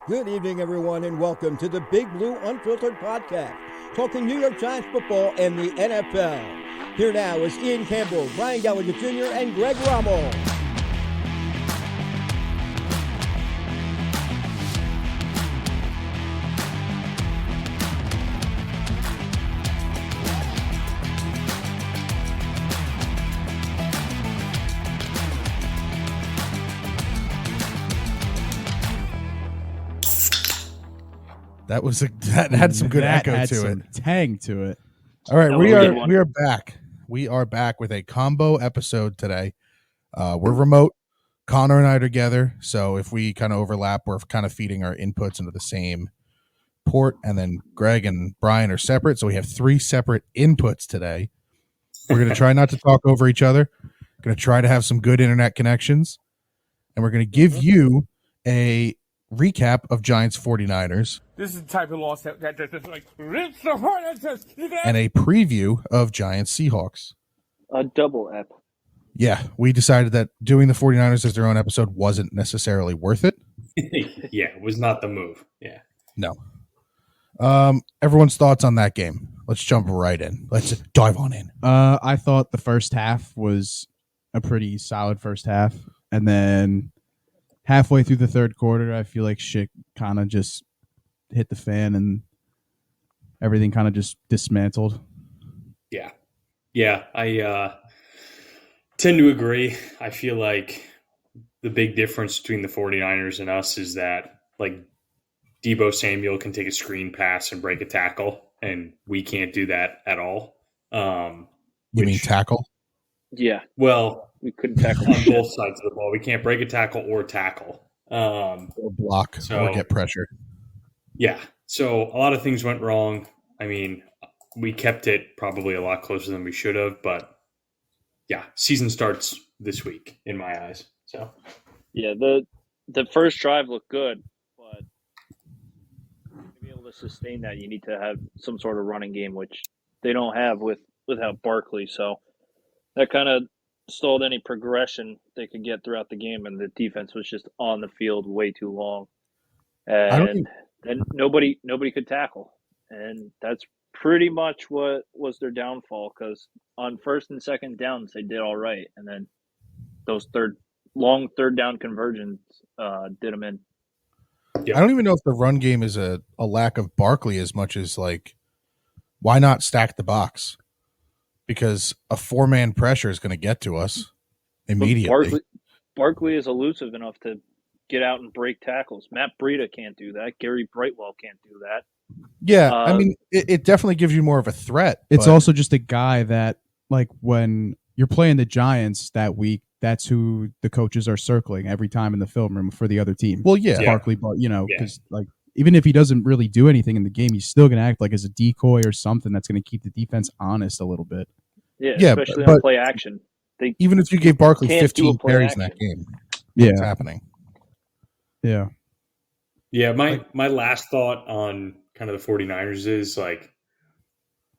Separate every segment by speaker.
Speaker 1: Good evening, everyone, and welcome to the Big Blue Unfiltered Podcast, talking New York Giants football and the NFL. Here now is Ian Campbell, Brian Gallagher Jr., and Greg Rommel.
Speaker 2: That had some good echo
Speaker 3: had
Speaker 2: to
Speaker 3: some
Speaker 2: it.
Speaker 3: Tang to it.
Speaker 2: All right, we
Speaker 4: one.
Speaker 2: are back. We are back with a combo episode today. We're remote. Connor and I are together, so if we kind of overlap, we're kind of feeding our inputs into the same port, and then Greg and Brian are separate, so we have 3 separate inputs today. We're going to try not to talk over each other. Going to try to have some good internet connections, and we're going to give you a recap of Giants 49ers.
Speaker 5: This is the type of loss that like rips the heart out of
Speaker 2: And a preview of Giants Seahawks.
Speaker 4: A double ep.
Speaker 2: Yeah, we decided that doing the 49ers as their own episode wasn't necessarily worth it.
Speaker 6: Yeah, it was not the move. Yeah.
Speaker 2: No. Everyone's thoughts on that game. Let's jump right in. Let's dive on in.
Speaker 3: I thought the first half was a pretty solid first half. And then halfway through the third quarter, I feel like shit kind of just hit the fan and everything kind of just dismantled.
Speaker 6: Yeah. Yeah, I tend to agree. I feel like the big difference between the 49ers and us is that, like, Deebo Samuel can take a screen pass and break a tackle, and we can't do that at all.
Speaker 2: You mean tackle?
Speaker 4: Yeah.
Speaker 6: Well,
Speaker 4: we couldn't tackle
Speaker 6: on both sides of the ball. We can't break a tackle or tackle.
Speaker 2: Or block or get pressure.
Speaker 6: Yeah. So a lot of things went wrong. I mean, we kept it probably a lot closer than we should have, but yeah, season starts this week in my eyes. So
Speaker 4: yeah, the first drive looked good, but to be able to sustain that, you need to have some sort of running game, which they don't have without Barkley. So that kind of stalled any progression they could get throughout the game, and the defense was just on the field way too long. And then nobody could tackle. And that's pretty much what was their downfall, because on first and second downs, they did all right. And then those long third down conversions did them in.
Speaker 2: Yeah. I don't even know if the run game is a lack of Barkley as much as, like, why not stack the box? Because a 4-man pressure is going to get to us immediately.
Speaker 4: Barkley is elusive enough to get out and break tackles. Matt Breida can't do that. Gary Brightwell can't do that.
Speaker 2: Yeah, I mean, it definitely gives you more of a threat.
Speaker 3: It's also just a guy that, like, when you're playing the Giants that week, that's who the coaches are circling every time in the film room for the other team.
Speaker 2: Well, yeah.
Speaker 3: It's Barkley, but, because, like, even if he doesn't really do anything in the game, he's still going to act like as a decoy or something that's going to keep the defense honest a little bit.
Speaker 4: Yeah, especially on play action.
Speaker 2: Even if you gave Barkley 15 carries in that game, what's happening?
Speaker 3: Yeah.
Speaker 6: Yeah, my last thought on kind of the 49ers is, like,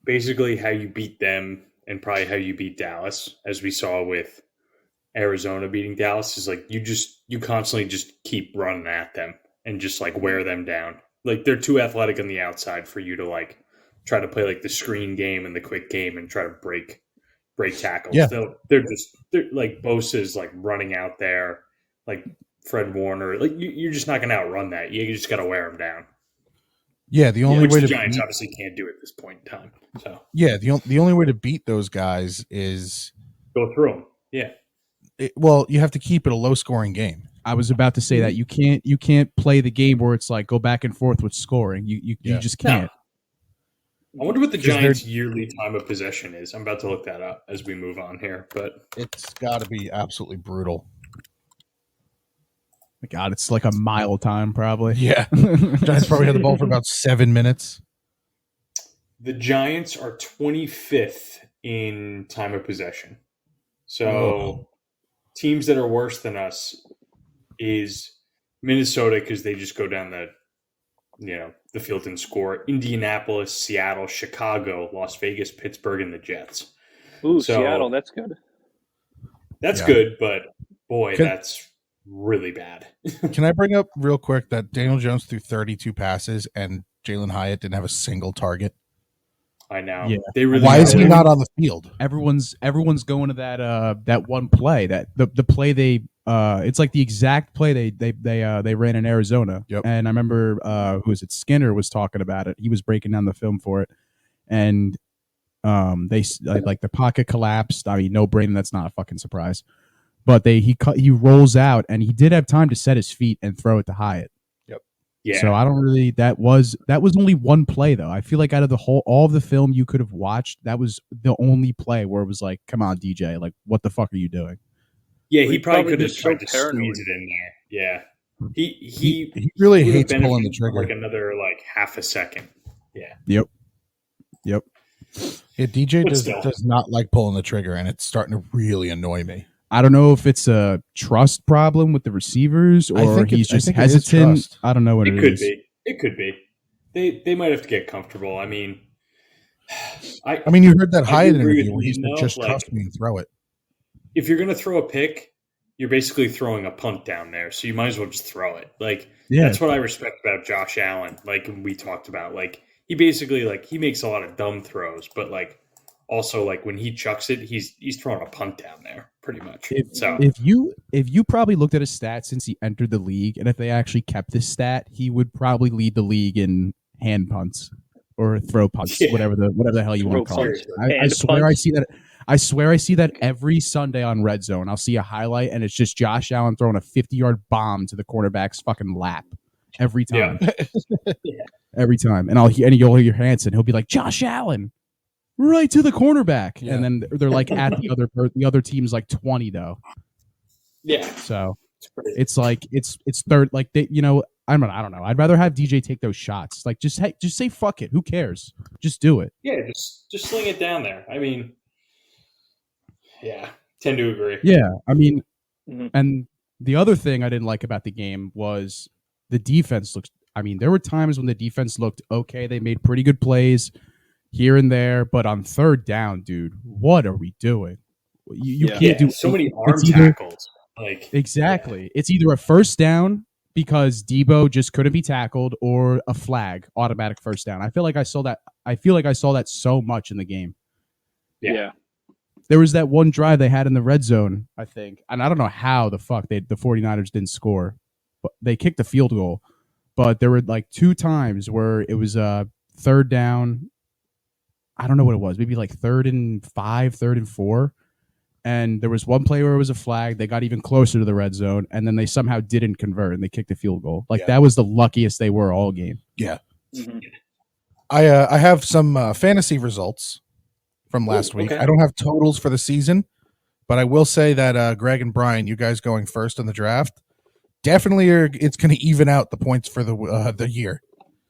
Speaker 6: basically how you beat them and probably how you beat Dallas, as we saw with Arizona beating Dallas, is, like, you constantly just keep running at them and just, like, wear them down. Like, they're too athletic on the outside for you to, like, try to play, like, the screen game and the quick game and try to break tackles.
Speaker 2: Yeah.
Speaker 6: So they're like, Bosa's, like, running out there, like Fred Warner. Like, you're just not going to outrun that. You just got to wear them down.
Speaker 2: Yeah, the only way
Speaker 6: the
Speaker 2: to
Speaker 6: Giants obviously can't do at this point in time. So
Speaker 2: yeah, the only way to beat those guys is
Speaker 6: go through them. Yeah.
Speaker 2: You have to keep it a low-scoring game.
Speaker 3: I was about to say that you can't play the game where it's like go back and forth with scoring. You just can't.
Speaker 6: I wonder what the Giants' yearly time of possession is. I'm about to look that up as we move on here, but
Speaker 2: it's got to be absolutely brutal.
Speaker 3: God, it's like a mile time probably.
Speaker 2: Yeah. Giants probably had the ball for about 7 minutes.
Speaker 6: The Giants are 25th in time of possession. So teams that are worse than us is Minnesota, because they just go down the field and score. Indianapolis, Seattle, Chicago, Las Vegas, Pittsburgh, and the Jets.
Speaker 4: Ooh, so, Seattle, that's good.
Speaker 6: That's good, but boy, that's really bad.
Speaker 2: Can I bring up real quick that Daniel Jones threw 32 passes and Jalen Hyatt didn't have a single target?
Speaker 6: I know.
Speaker 3: Yeah.
Speaker 6: They really
Speaker 2: Why is he not on the field?
Speaker 3: Everyone's going to that one play, that the play they it's like the exact play they ran in Arizona.
Speaker 2: Yep.
Speaker 3: And I remember who was it, Skinner was talking about it. He was breaking down the film for it, and they like the pocket collapsed. I mean, no brainer, that's not a fucking surprise. But he rolls out, and he did have time to set his feet and throw it to Hyatt.
Speaker 6: Yeah.
Speaker 3: So I don't really. That was only one play though. I feel like out of all of the film you could have watched, that was the only play where it was like, "Come on, DJ, like what the fuck are you doing?"
Speaker 6: Yeah,
Speaker 4: Well,
Speaker 6: he probably could have
Speaker 4: just so
Speaker 6: tried to
Speaker 4: paranoid.
Speaker 6: squeeze it in there. Yeah. He
Speaker 2: really
Speaker 6: would have
Speaker 2: hates pulling the
Speaker 6: benefited from,
Speaker 2: trigger.
Speaker 6: like another half a second. Yeah.
Speaker 3: Yep.
Speaker 2: Yeah, DJ
Speaker 6: But
Speaker 2: does
Speaker 6: still.
Speaker 2: not like pulling the trigger, and it's starting to really annoy me.
Speaker 3: I don't know if it's a trust problem with the receivers
Speaker 2: I
Speaker 3: or
Speaker 2: think
Speaker 3: he's
Speaker 2: I
Speaker 3: just
Speaker 2: think it is
Speaker 3: hesitant.
Speaker 2: trust.
Speaker 3: I don't know what
Speaker 6: It
Speaker 3: it
Speaker 6: could
Speaker 3: is.
Speaker 6: be. It could be. They might have to get comfortable. I mean,
Speaker 2: I mean, you heard that
Speaker 6: I
Speaker 2: Hyatt
Speaker 6: do agree
Speaker 2: interview
Speaker 6: with
Speaker 2: where he
Speaker 6: Dean,
Speaker 2: said,
Speaker 6: though,
Speaker 2: "Just
Speaker 6: like-
Speaker 2: trust me and throw it."
Speaker 6: if you're going to throw a pick, you're basically throwing a punt down there. So you might as well just throw it.
Speaker 3: Yeah.
Speaker 6: That's what I respect about Josh Allen. We talked about, he basically, he makes a lot of dumb throws, but also when he chucks it, he's throwing a punt down there pretty much.
Speaker 3: If you probably looked at his stats since he entered the league, and if they actually kept this stat, he would probably lead the league in hand punts or throw punts,
Speaker 6: Yeah.
Speaker 3: whatever the hell you want to
Speaker 4: Throw
Speaker 3: call
Speaker 4: punts.
Speaker 3: it. I
Speaker 4: Hand
Speaker 3: swear
Speaker 4: punts.
Speaker 3: I swear I see that every Sunday on Red Zone. I'll see a highlight, and it's just Josh Allen throwing a 50-yard bomb to the quarterback's fucking lap every time.
Speaker 6: Yeah.
Speaker 3: Every time, and you'll hear Hanson. He'll be like, Josh Allen, right to the cornerback,
Speaker 2: Yeah.
Speaker 3: and then they're at the other team's 20 though.
Speaker 6: Yeah.
Speaker 3: So it's it's third. I don't know. I'd rather have DJ take those shots. Just say fuck it. Who cares? Just do it.
Speaker 6: Yeah, just sling it down there. I mean, yeah, tend to agree.
Speaker 3: Yeah, I mean,
Speaker 4: Mhm.
Speaker 3: and the other thing I didn't like about the game was the defense looks. I mean, there were times when the defense looked okay. They made pretty good plays here and there, but on third down, dude, what are we doing? You
Speaker 4: Yeah.
Speaker 3: can't do
Speaker 6: so many
Speaker 3: it's
Speaker 6: arm
Speaker 3: either-
Speaker 6: tackles.
Speaker 3: Exactly. It's either a first down because Debo just couldn't be tackled, or a flag, automatic first down. I feel like I saw that so much in the game.
Speaker 6: Yeah.
Speaker 4: Yeah.
Speaker 3: There was that one drive they had in the red zone, I think, and I don't know how the fuck the 49ers didn't score, but they kicked the field goal. But there were two times where it was a third down. I don't know what it was, maybe 3rd and 5, 3rd and 4. And there was one play where it was a flag. They got even closer to the red zone, and then they somehow didn't convert, and they kicked a field goal.
Speaker 2: Yeah.
Speaker 3: That was the luckiest they were all game.
Speaker 4: Mhm.
Speaker 2: I have some fantasy results from last week.
Speaker 6: okay.
Speaker 2: I don't have totals for the season, but I will say that Greg and Brian, you guys going first in the draft, definitely it's going to even out the points for the year.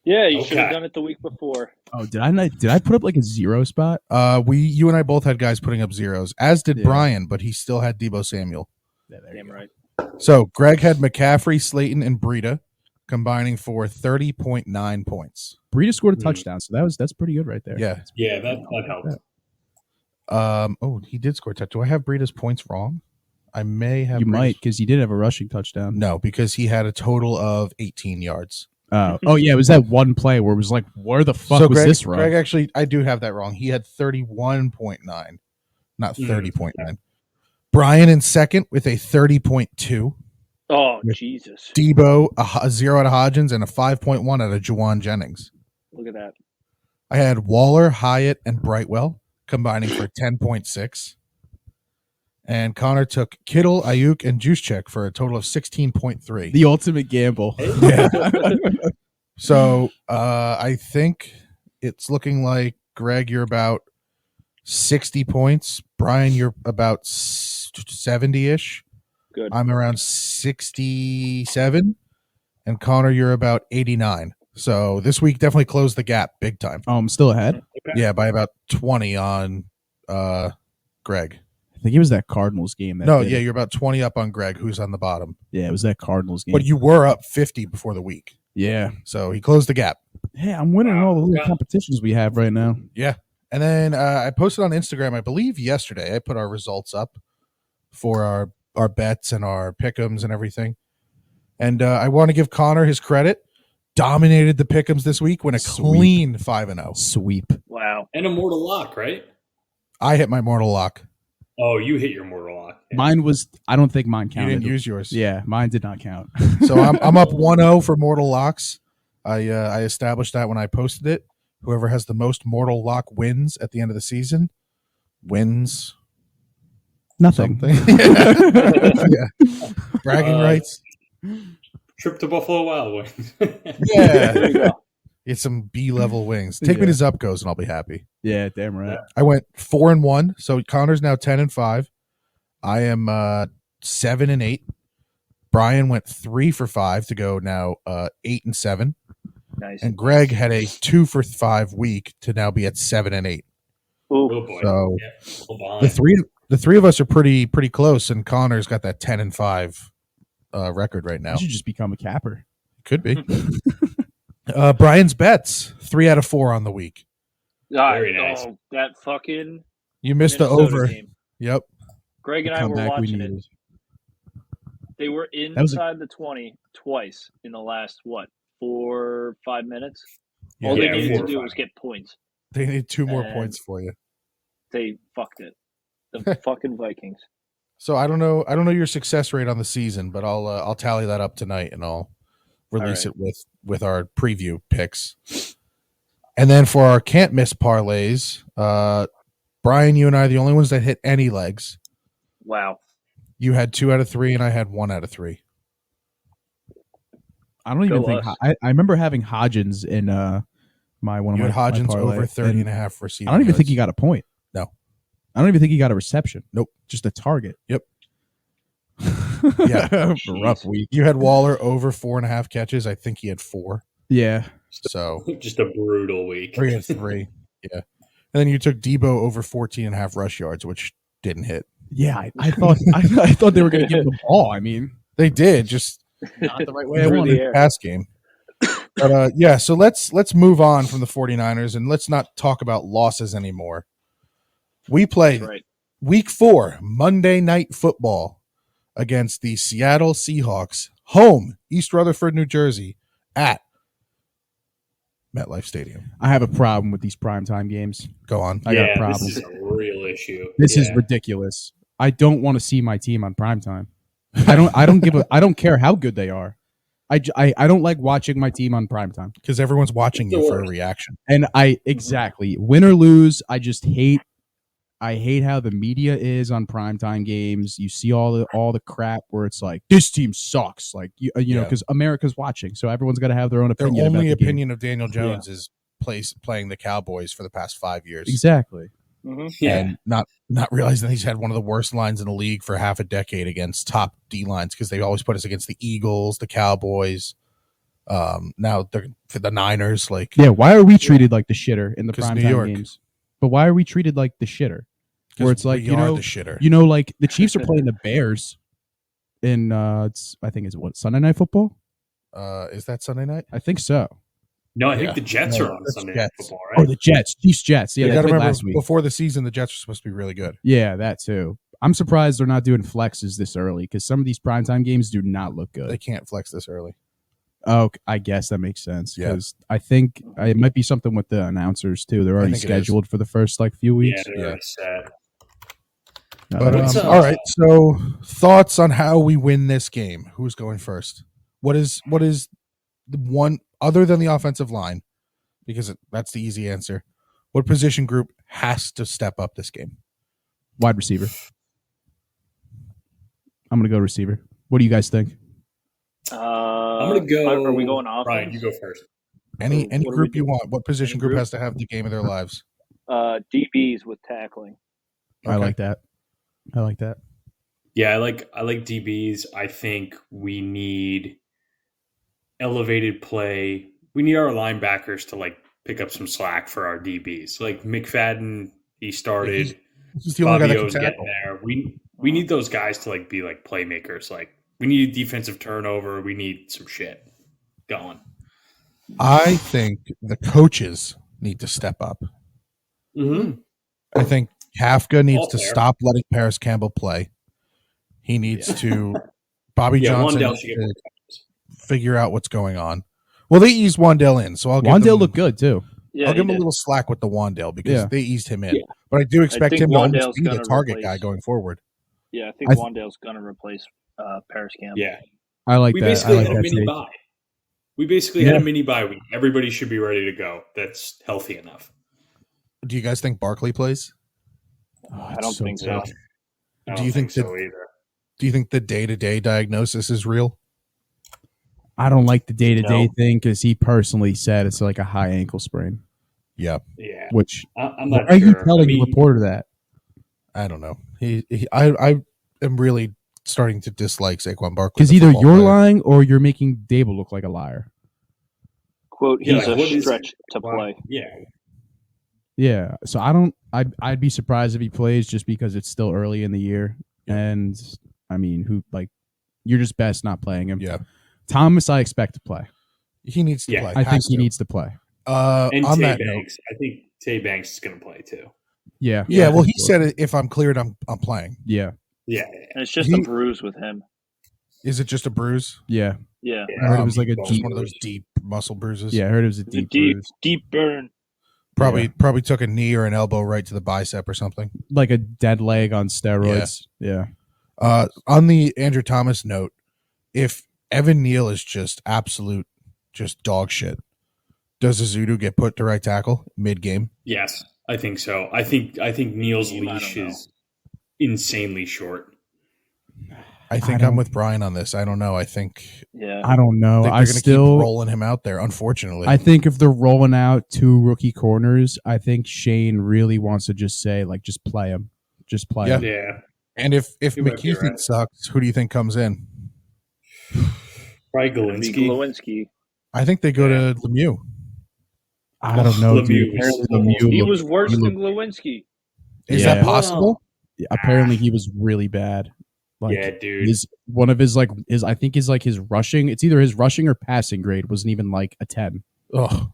Speaker 4: Yeah, you should have
Speaker 6: Okay.
Speaker 4: done it the week before.
Speaker 3: Oh, did I put up a 0 spot?
Speaker 2: You and I both had guys putting up zeros, as did
Speaker 3: Yeah.
Speaker 2: Brian, but he still had Debo Samuel.
Speaker 3: Yeah, there you
Speaker 4: Damn
Speaker 3: go.
Speaker 4: right.
Speaker 2: So Greg had McCaffrey, Slayton, and Breida combining for 30.9 points.
Speaker 3: Breida scored a
Speaker 6: Hmm.
Speaker 3: touchdown, so that's pretty good right there.
Speaker 2: Yeah.
Speaker 6: Yeah, that helped.
Speaker 2: He did score a touch. Do I have Breida's points wrong? I may have.
Speaker 3: You
Speaker 2: Breida's-
Speaker 3: might, because he did have a rushing touchdown.
Speaker 2: No, because he had a total of 18 yards.
Speaker 3: Oh yeah, it was that one play where it was like, where the fuck
Speaker 2: so
Speaker 3: was
Speaker 2: Greg,
Speaker 3: this from?
Speaker 2: Greg, actually, I do have that wrong. He had 31.9, not 30.9. Brian in second with a 30.2.
Speaker 4: Oh, Jesus.
Speaker 2: Debo, a 0 out of Hodgins, and a 5.1 out of Juwan Jennings.
Speaker 4: Look at that.
Speaker 2: I had Waller, Hyatt, and Brightwell combining for 10.6. And Connor took Kittle, Ayuk, and Juszczyk for a total of 16.3.
Speaker 3: The ultimate gamble.
Speaker 2: Yeah. So I think it's looking like, Greg, you're about 60 points. Brian, you're about 70-ish.
Speaker 4: Good.
Speaker 2: I'm around 67. And Connor, you're about 89. So this week definitely closed the gap big time.
Speaker 3: I'm still ahead.
Speaker 2: Yeah, by about 20 on Greg.
Speaker 3: I think it was that Cardinals game.
Speaker 2: No, yeah, you're about 20 up on Greg, who's on the bottom.
Speaker 3: Yeah, it was that Cardinals game.
Speaker 2: But you were up 50 before the week.
Speaker 3: Yeah.
Speaker 2: So he closed the gap.
Speaker 3: Hey, I'm winning all the little competitions we have right now.
Speaker 2: Yeah. And then I posted on Instagram, I believe yesterday, I put our results up for our bets and our pick'ems and everything. And I want to give Connor his credit. Dominated the pick'ems this week, went a clean 5-0.
Speaker 3: Sweep.
Speaker 4: Wow.
Speaker 6: And a mortal lock, right?
Speaker 2: I hit my mortal lock.
Speaker 6: Oh, you hit your mortal lock. Yeah.
Speaker 3: Mine was. I don't think mine
Speaker 2: You
Speaker 3: counted.
Speaker 2: didn't use yours.
Speaker 3: Yeah, mine did not count.
Speaker 2: So I'm up 1-0 for mortal locks. I established that when I posted it. Whoever has the most mortal lock wins at the end of the season wins
Speaker 3: Nothing.
Speaker 2: something. Yeah. Bragging rights.
Speaker 6: Trip to Buffalo Wild Wings.
Speaker 2: Yeah.
Speaker 4: There you go.
Speaker 2: Get some B-level wings. Take me to Zupco's and I'll be happy.
Speaker 3: Yeah, damn right.
Speaker 2: I went 4-1, so Connor's now 10-5. I am 7-8. Brian went 3 for 5 to go now 8-7.
Speaker 4: Nice.
Speaker 2: And Greg had a 2 for 5 week to now be at 7-8.
Speaker 6: Oh boy.
Speaker 2: So
Speaker 6: Yeah,
Speaker 2: the three of us are pretty close, and Connor's got that 10-5 record right now.
Speaker 3: I should just become a capper.
Speaker 2: Could be. Brian's bets 3 out of 4 on the week.
Speaker 6: Very nice.
Speaker 4: Oh, that fucking
Speaker 2: You missed the
Speaker 4: Minnesota
Speaker 2: over.
Speaker 4: game.
Speaker 2: Yep.
Speaker 4: Greg and I were
Speaker 3: Comeback we
Speaker 4: watching it.
Speaker 3: needed.
Speaker 4: They were
Speaker 3: was
Speaker 4: inside the 20 twice in the last 4 or 5 minutes.
Speaker 2: Yeah.
Speaker 4: All they
Speaker 6: Yeah,
Speaker 4: needed
Speaker 6: 4
Speaker 4: to
Speaker 6: or
Speaker 4: do
Speaker 6: 5.
Speaker 4: was get points.
Speaker 2: They need 2 more
Speaker 4: And-
Speaker 2: points for you.
Speaker 4: They fucked it. The fucking Vikings.
Speaker 2: So I don't know your success rate on the season, but I'll tally that up tonight and I'll release it with our preview picks. And then for our can't miss parlays, Brian, you and I are the only ones that hit any legs.
Speaker 4: Wow.
Speaker 2: You had 2 out of 3 and I had 1 out of 3.
Speaker 3: I don't even
Speaker 4: Go
Speaker 3: think
Speaker 4: us.
Speaker 3: I remember having Hodgins in my one of
Speaker 2: You
Speaker 3: my
Speaker 2: had Hodgins
Speaker 3: my parlay,
Speaker 2: over 30
Speaker 3: and
Speaker 2: and a half receiving
Speaker 3: I don't even
Speaker 2: yards.
Speaker 3: think he got a point.
Speaker 2: No.
Speaker 3: I don't even think he got a reception.
Speaker 2: Nope.
Speaker 3: Just a target.
Speaker 2: Yep.
Speaker 3: Yeah. Rough week.
Speaker 2: You had Waller over 4.5 catches. I think he had 4.
Speaker 3: Yeah.
Speaker 2: So
Speaker 6: Just a brutal week.
Speaker 2: or he had 3. Yeah. And then you took Debo over 14.5 rush yards, which didn't hit.
Speaker 3: Yeah. I thought I thought they were going to give him the ball. I mean,
Speaker 2: They did, just
Speaker 3: not the right way I
Speaker 4: Through the
Speaker 3: wanted.
Speaker 4: air.
Speaker 2: pass game. But yeah, so let's move on from the 49ers and let's not talk about losses anymore. We play
Speaker 4: That's right.
Speaker 2: week 4, Monday Night Football against the Seattle Seahawks, home, East Rutherford, New Jersey, at MetLife Stadium.
Speaker 3: I have a problem with these primetime games.
Speaker 2: Go on.
Speaker 3: I got a problem.
Speaker 6: This is a real issue.
Speaker 3: This is
Speaker 6: Yeah.
Speaker 3: ridiculous. I don't want to see my team on primetime. I don't care how good they are. I don't like watching my team on primetime.
Speaker 2: Because everyone's watching
Speaker 6: It's the
Speaker 2: you for a
Speaker 6: worst.
Speaker 2: reaction.
Speaker 3: And exactly, win or lose, I hate how the media is on primetime games. You see all the crap where it's like this team sucks, like you know,
Speaker 2: Yeah.
Speaker 3: because America's watching, so everyone's got to have their own
Speaker 2: Their
Speaker 3: opinion. about
Speaker 2: only
Speaker 3: the game.
Speaker 2: opinion of Daniel Jones is playing the Cowboys for the past 5 years.
Speaker 3: Exactly.
Speaker 6: Yeah.
Speaker 2: And not realizing that he's had one of the worst lines in the league for half a decade against top D lines because they always put us against the Eagles, the Cowboys. Now they're for the Niners. Like,
Speaker 3: Yeah. Why are we treated like the shitter in the
Speaker 2: 'Cause New
Speaker 3: primetime
Speaker 2: York.
Speaker 3: games? But why are we treated like the shitter? Where it's like
Speaker 2: we are the shitter.
Speaker 3: like the Chiefs are playing the Bears in I think it's Sunday Night Football.
Speaker 2: Is that Sunday night?
Speaker 3: I think so.
Speaker 6: No, I
Speaker 2: Yeah.
Speaker 6: think the Jets
Speaker 2: No,
Speaker 6: are on
Speaker 2: that's
Speaker 6: Sunday
Speaker 2: Jets.
Speaker 6: Night Football,
Speaker 3: Oh,
Speaker 6: right?
Speaker 3: the Jets, Chiefs, Jets. Yeah,
Speaker 2: you
Speaker 3: they
Speaker 2: got to
Speaker 3: played
Speaker 2: remember
Speaker 3: last week.
Speaker 2: before the season, the Jets are supposed to be really good.
Speaker 3: Yeah, that too. I'm surprised they're not doing flexes this early because some of these primetime games do not look
Speaker 2: They
Speaker 3: good.
Speaker 2: can't flex this early.
Speaker 3: Oh, I guess that makes sense
Speaker 2: Yeah.
Speaker 3: because I think it might be something with the announcers too. They're already
Speaker 2: think it is.
Speaker 3: scheduled for the first few weeks.
Speaker 6: Yeah, they're
Speaker 2: Yeah.
Speaker 6: already set.
Speaker 2: But
Speaker 6: What's up?
Speaker 2: all right. So thoughts on how we win this game? Who's going first? What is the one other than the offensive line? Because that's the easy answer. What position group has to step up this game?
Speaker 3: Wide receiver. I'm gonna go receiver. What do you guys think?
Speaker 6: I'm gonna go.
Speaker 4: Are we going offense?
Speaker 6: Brian, you go first.
Speaker 2: Any
Speaker 4: What are we
Speaker 2: group you
Speaker 4: doing?
Speaker 2: want. What position
Speaker 4: Any
Speaker 2: group
Speaker 4: group?
Speaker 2: has to have the game of their lives?
Speaker 4: DBs with tackling.
Speaker 3: I
Speaker 2: Okay.
Speaker 3: like that. I like that.
Speaker 6: Yeah, I like DBs. I think we need elevated play. We need our linebackers to pick up some slack for our DBs. Like McFadden, he started.
Speaker 2: He's the only guy that
Speaker 6: Fabio's
Speaker 2: can
Speaker 6: getting
Speaker 2: tackle.
Speaker 6: there. We need those guys to be playmakers. We need a defensive turnover. We need some shit going.
Speaker 2: I think the coaches need to step up.
Speaker 6: Mm-hmm.
Speaker 2: I think Kafka needs
Speaker 6: All
Speaker 2: to
Speaker 6: fair.
Speaker 2: stop letting Paris Campbell play. He needs to. Bobby
Speaker 6: Yeah,
Speaker 2: Johnson
Speaker 6: Wandale
Speaker 2: needs
Speaker 6: should get
Speaker 2: to
Speaker 6: more touches.
Speaker 2: figure out what's going on. Well, they eased Wandale in, so I'll give
Speaker 3: Wandale
Speaker 2: them,
Speaker 3: looked good too.
Speaker 4: Yeah,
Speaker 2: I'll give
Speaker 4: he
Speaker 2: him a
Speaker 4: did.
Speaker 2: little slack with the Wandale because
Speaker 3: Yeah.
Speaker 2: they eased him in.
Speaker 6: Yeah.
Speaker 2: But I do expect
Speaker 4: think
Speaker 2: him to almost
Speaker 4: Wandale's
Speaker 2: be the
Speaker 4: gonna
Speaker 2: target
Speaker 4: replace-
Speaker 2: guy going forward.
Speaker 4: Yeah, I think Wandale's going to replace Paris Campbell.
Speaker 6: Yeah.
Speaker 3: I like
Speaker 6: We
Speaker 3: that. I
Speaker 6: basically
Speaker 3: like
Speaker 6: had a
Speaker 3: that
Speaker 6: mini
Speaker 3: take.
Speaker 6: bye. We basically had a mini bye week. Everybody should be ready to go. That's healthy enough.
Speaker 2: Do you guys think Barkley plays?
Speaker 3: Oh,
Speaker 4: I
Speaker 3: it's
Speaker 4: don't think so.
Speaker 3: tough.
Speaker 6: I
Speaker 2: Do
Speaker 6: don't
Speaker 2: you think
Speaker 6: so
Speaker 2: that-
Speaker 6: either?
Speaker 2: Do you think the day-to-day diagnosis is real?
Speaker 3: I don't like the day-to-day
Speaker 4: No.
Speaker 3: thing because he personally said it's like a high ankle sprain.
Speaker 2: Yeah,
Speaker 6: Yeah.
Speaker 3: Which
Speaker 6: I'm
Speaker 3: why
Speaker 6: not
Speaker 3: are you
Speaker 6: sure.
Speaker 3: telling
Speaker 6: I mean,
Speaker 3: the reporter that?
Speaker 2: I don't know. I am really starting to dislike Saquon Barkley.
Speaker 3: Because
Speaker 2: the
Speaker 3: either
Speaker 2: football
Speaker 3: you're
Speaker 2: player.
Speaker 3: lying or you're making Dable look like a liar.
Speaker 4: Quote,
Speaker 6: Yeah,
Speaker 4: he's
Speaker 6: like, what
Speaker 4: a
Speaker 6: is
Speaker 4: stretch
Speaker 6: it?
Speaker 4: to play.
Speaker 6: Yeah.
Speaker 3: Yeah. So I don't. I'd be surprised if he plays just because it's still early in the year.
Speaker 2: Yeah.
Speaker 3: And I mean, you're just best not playing him.
Speaker 2: Yeah,
Speaker 3: Thomas, I expect to play.
Speaker 2: he needs to
Speaker 6: Yeah.
Speaker 2: play.
Speaker 3: I think
Speaker 2: Has
Speaker 3: he
Speaker 2: to.
Speaker 3: needs to play.
Speaker 6: And
Speaker 2: On
Speaker 6: Tay
Speaker 2: that note,
Speaker 6: Banks. I think Tay Banks is going to play too.
Speaker 3: Yeah.
Speaker 2: yeah. Well, he
Speaker 3: Sure.
Speaker 2: said if I'm cleared, I'm playing.
Speaker 3: Yeah.
Speaker 6: Yeah.
Speaker 4: And it's just
Speaker 2: He-
Speaker 4: a bruise with him.
Speaker 2: Is it just a bruise?
Speaker 3: Yeah.
Speaker 4: Yeah.
Speaker 3: I heard it was like a
Speaker 2: just
Speaker 3: deep.
Speaker 2: one of those deep muscle bruises.
Speaker 3: Yeah, I heard it was a
Speaker 4: It's a
Speaker 3: deep,
Speaker 4: deep,
Speaker 3: bruise.
Speaker 4: deep burn.
Speaker 2: Probably took a knee or an elbow right to the bicep or something.
Speaker 3: Like a dead leg on steroids. Yeah.
Speaker 2: On the Andrew Thomas note, if Evan Neal is just absolute, just dog shit, does Azudu get put to right tackle mid game?
Speaker 6: Yes, I think so. I think Neil's
Speaker 4: I
Speaker 6: leash
Speaker 4: don't know.
Speaker 6: is insanely short.
Speaker 2: I think
Speaker 3: don't-
Speaker 2: I'm with Brian on this. I don't know. I think
Speaker 4: Yeah.
Speaker 3: I don't know.
Speaker 2: they're
Speaker 3: I
Speaker 2: going to keep
Speaker 3: still.
Speaker 2: rolling him out there. Unfortunately,
Speaker 3: I think if they're rolling out two rookie corners, I think Shane really wants to just say, like, just play him. Just play
Speaker 2: Yeah.
Speaker 3: him.
Speaker 6: Yeah,
Speaker 2: and if
Speaker 6: You might be
Speaker 2: McKeithy
Speaker 6: right.
Speaker 2: sucks, who do you think comes in?
Speaker 6: probably
Speaker 4: Gonna be
Speaker 6: Galinsky.
Speaker 4: Glowinski.
Speaker 2: I think they go
Speaker 6: Yeah.
Speaker 2: to Lemieux.
Speaker 3: I don't know,
Speaker 6: Lemieux
Speaker 3: dude.
Speaker 6: was-
Speaker 3: Apparently Lemieux
Speaker 4: He
Speaker 3: looked-
Speaker 4: was worse
Speaker 3: he
Speaker 4: than
Speaker 3: looked-
Speaker 4: Glowinski.
Speaker 2: Is
Speaker 3: Yeah.
Speaker 2: that possible?
Speaker 3: apparently he was really bad. Like,
Speaker 6: Yeah, dude.
Speaker 3: one of his I think his rushing. It's either his rushing or passing grade wasn't even like a 10.
Speaker 2: Oh,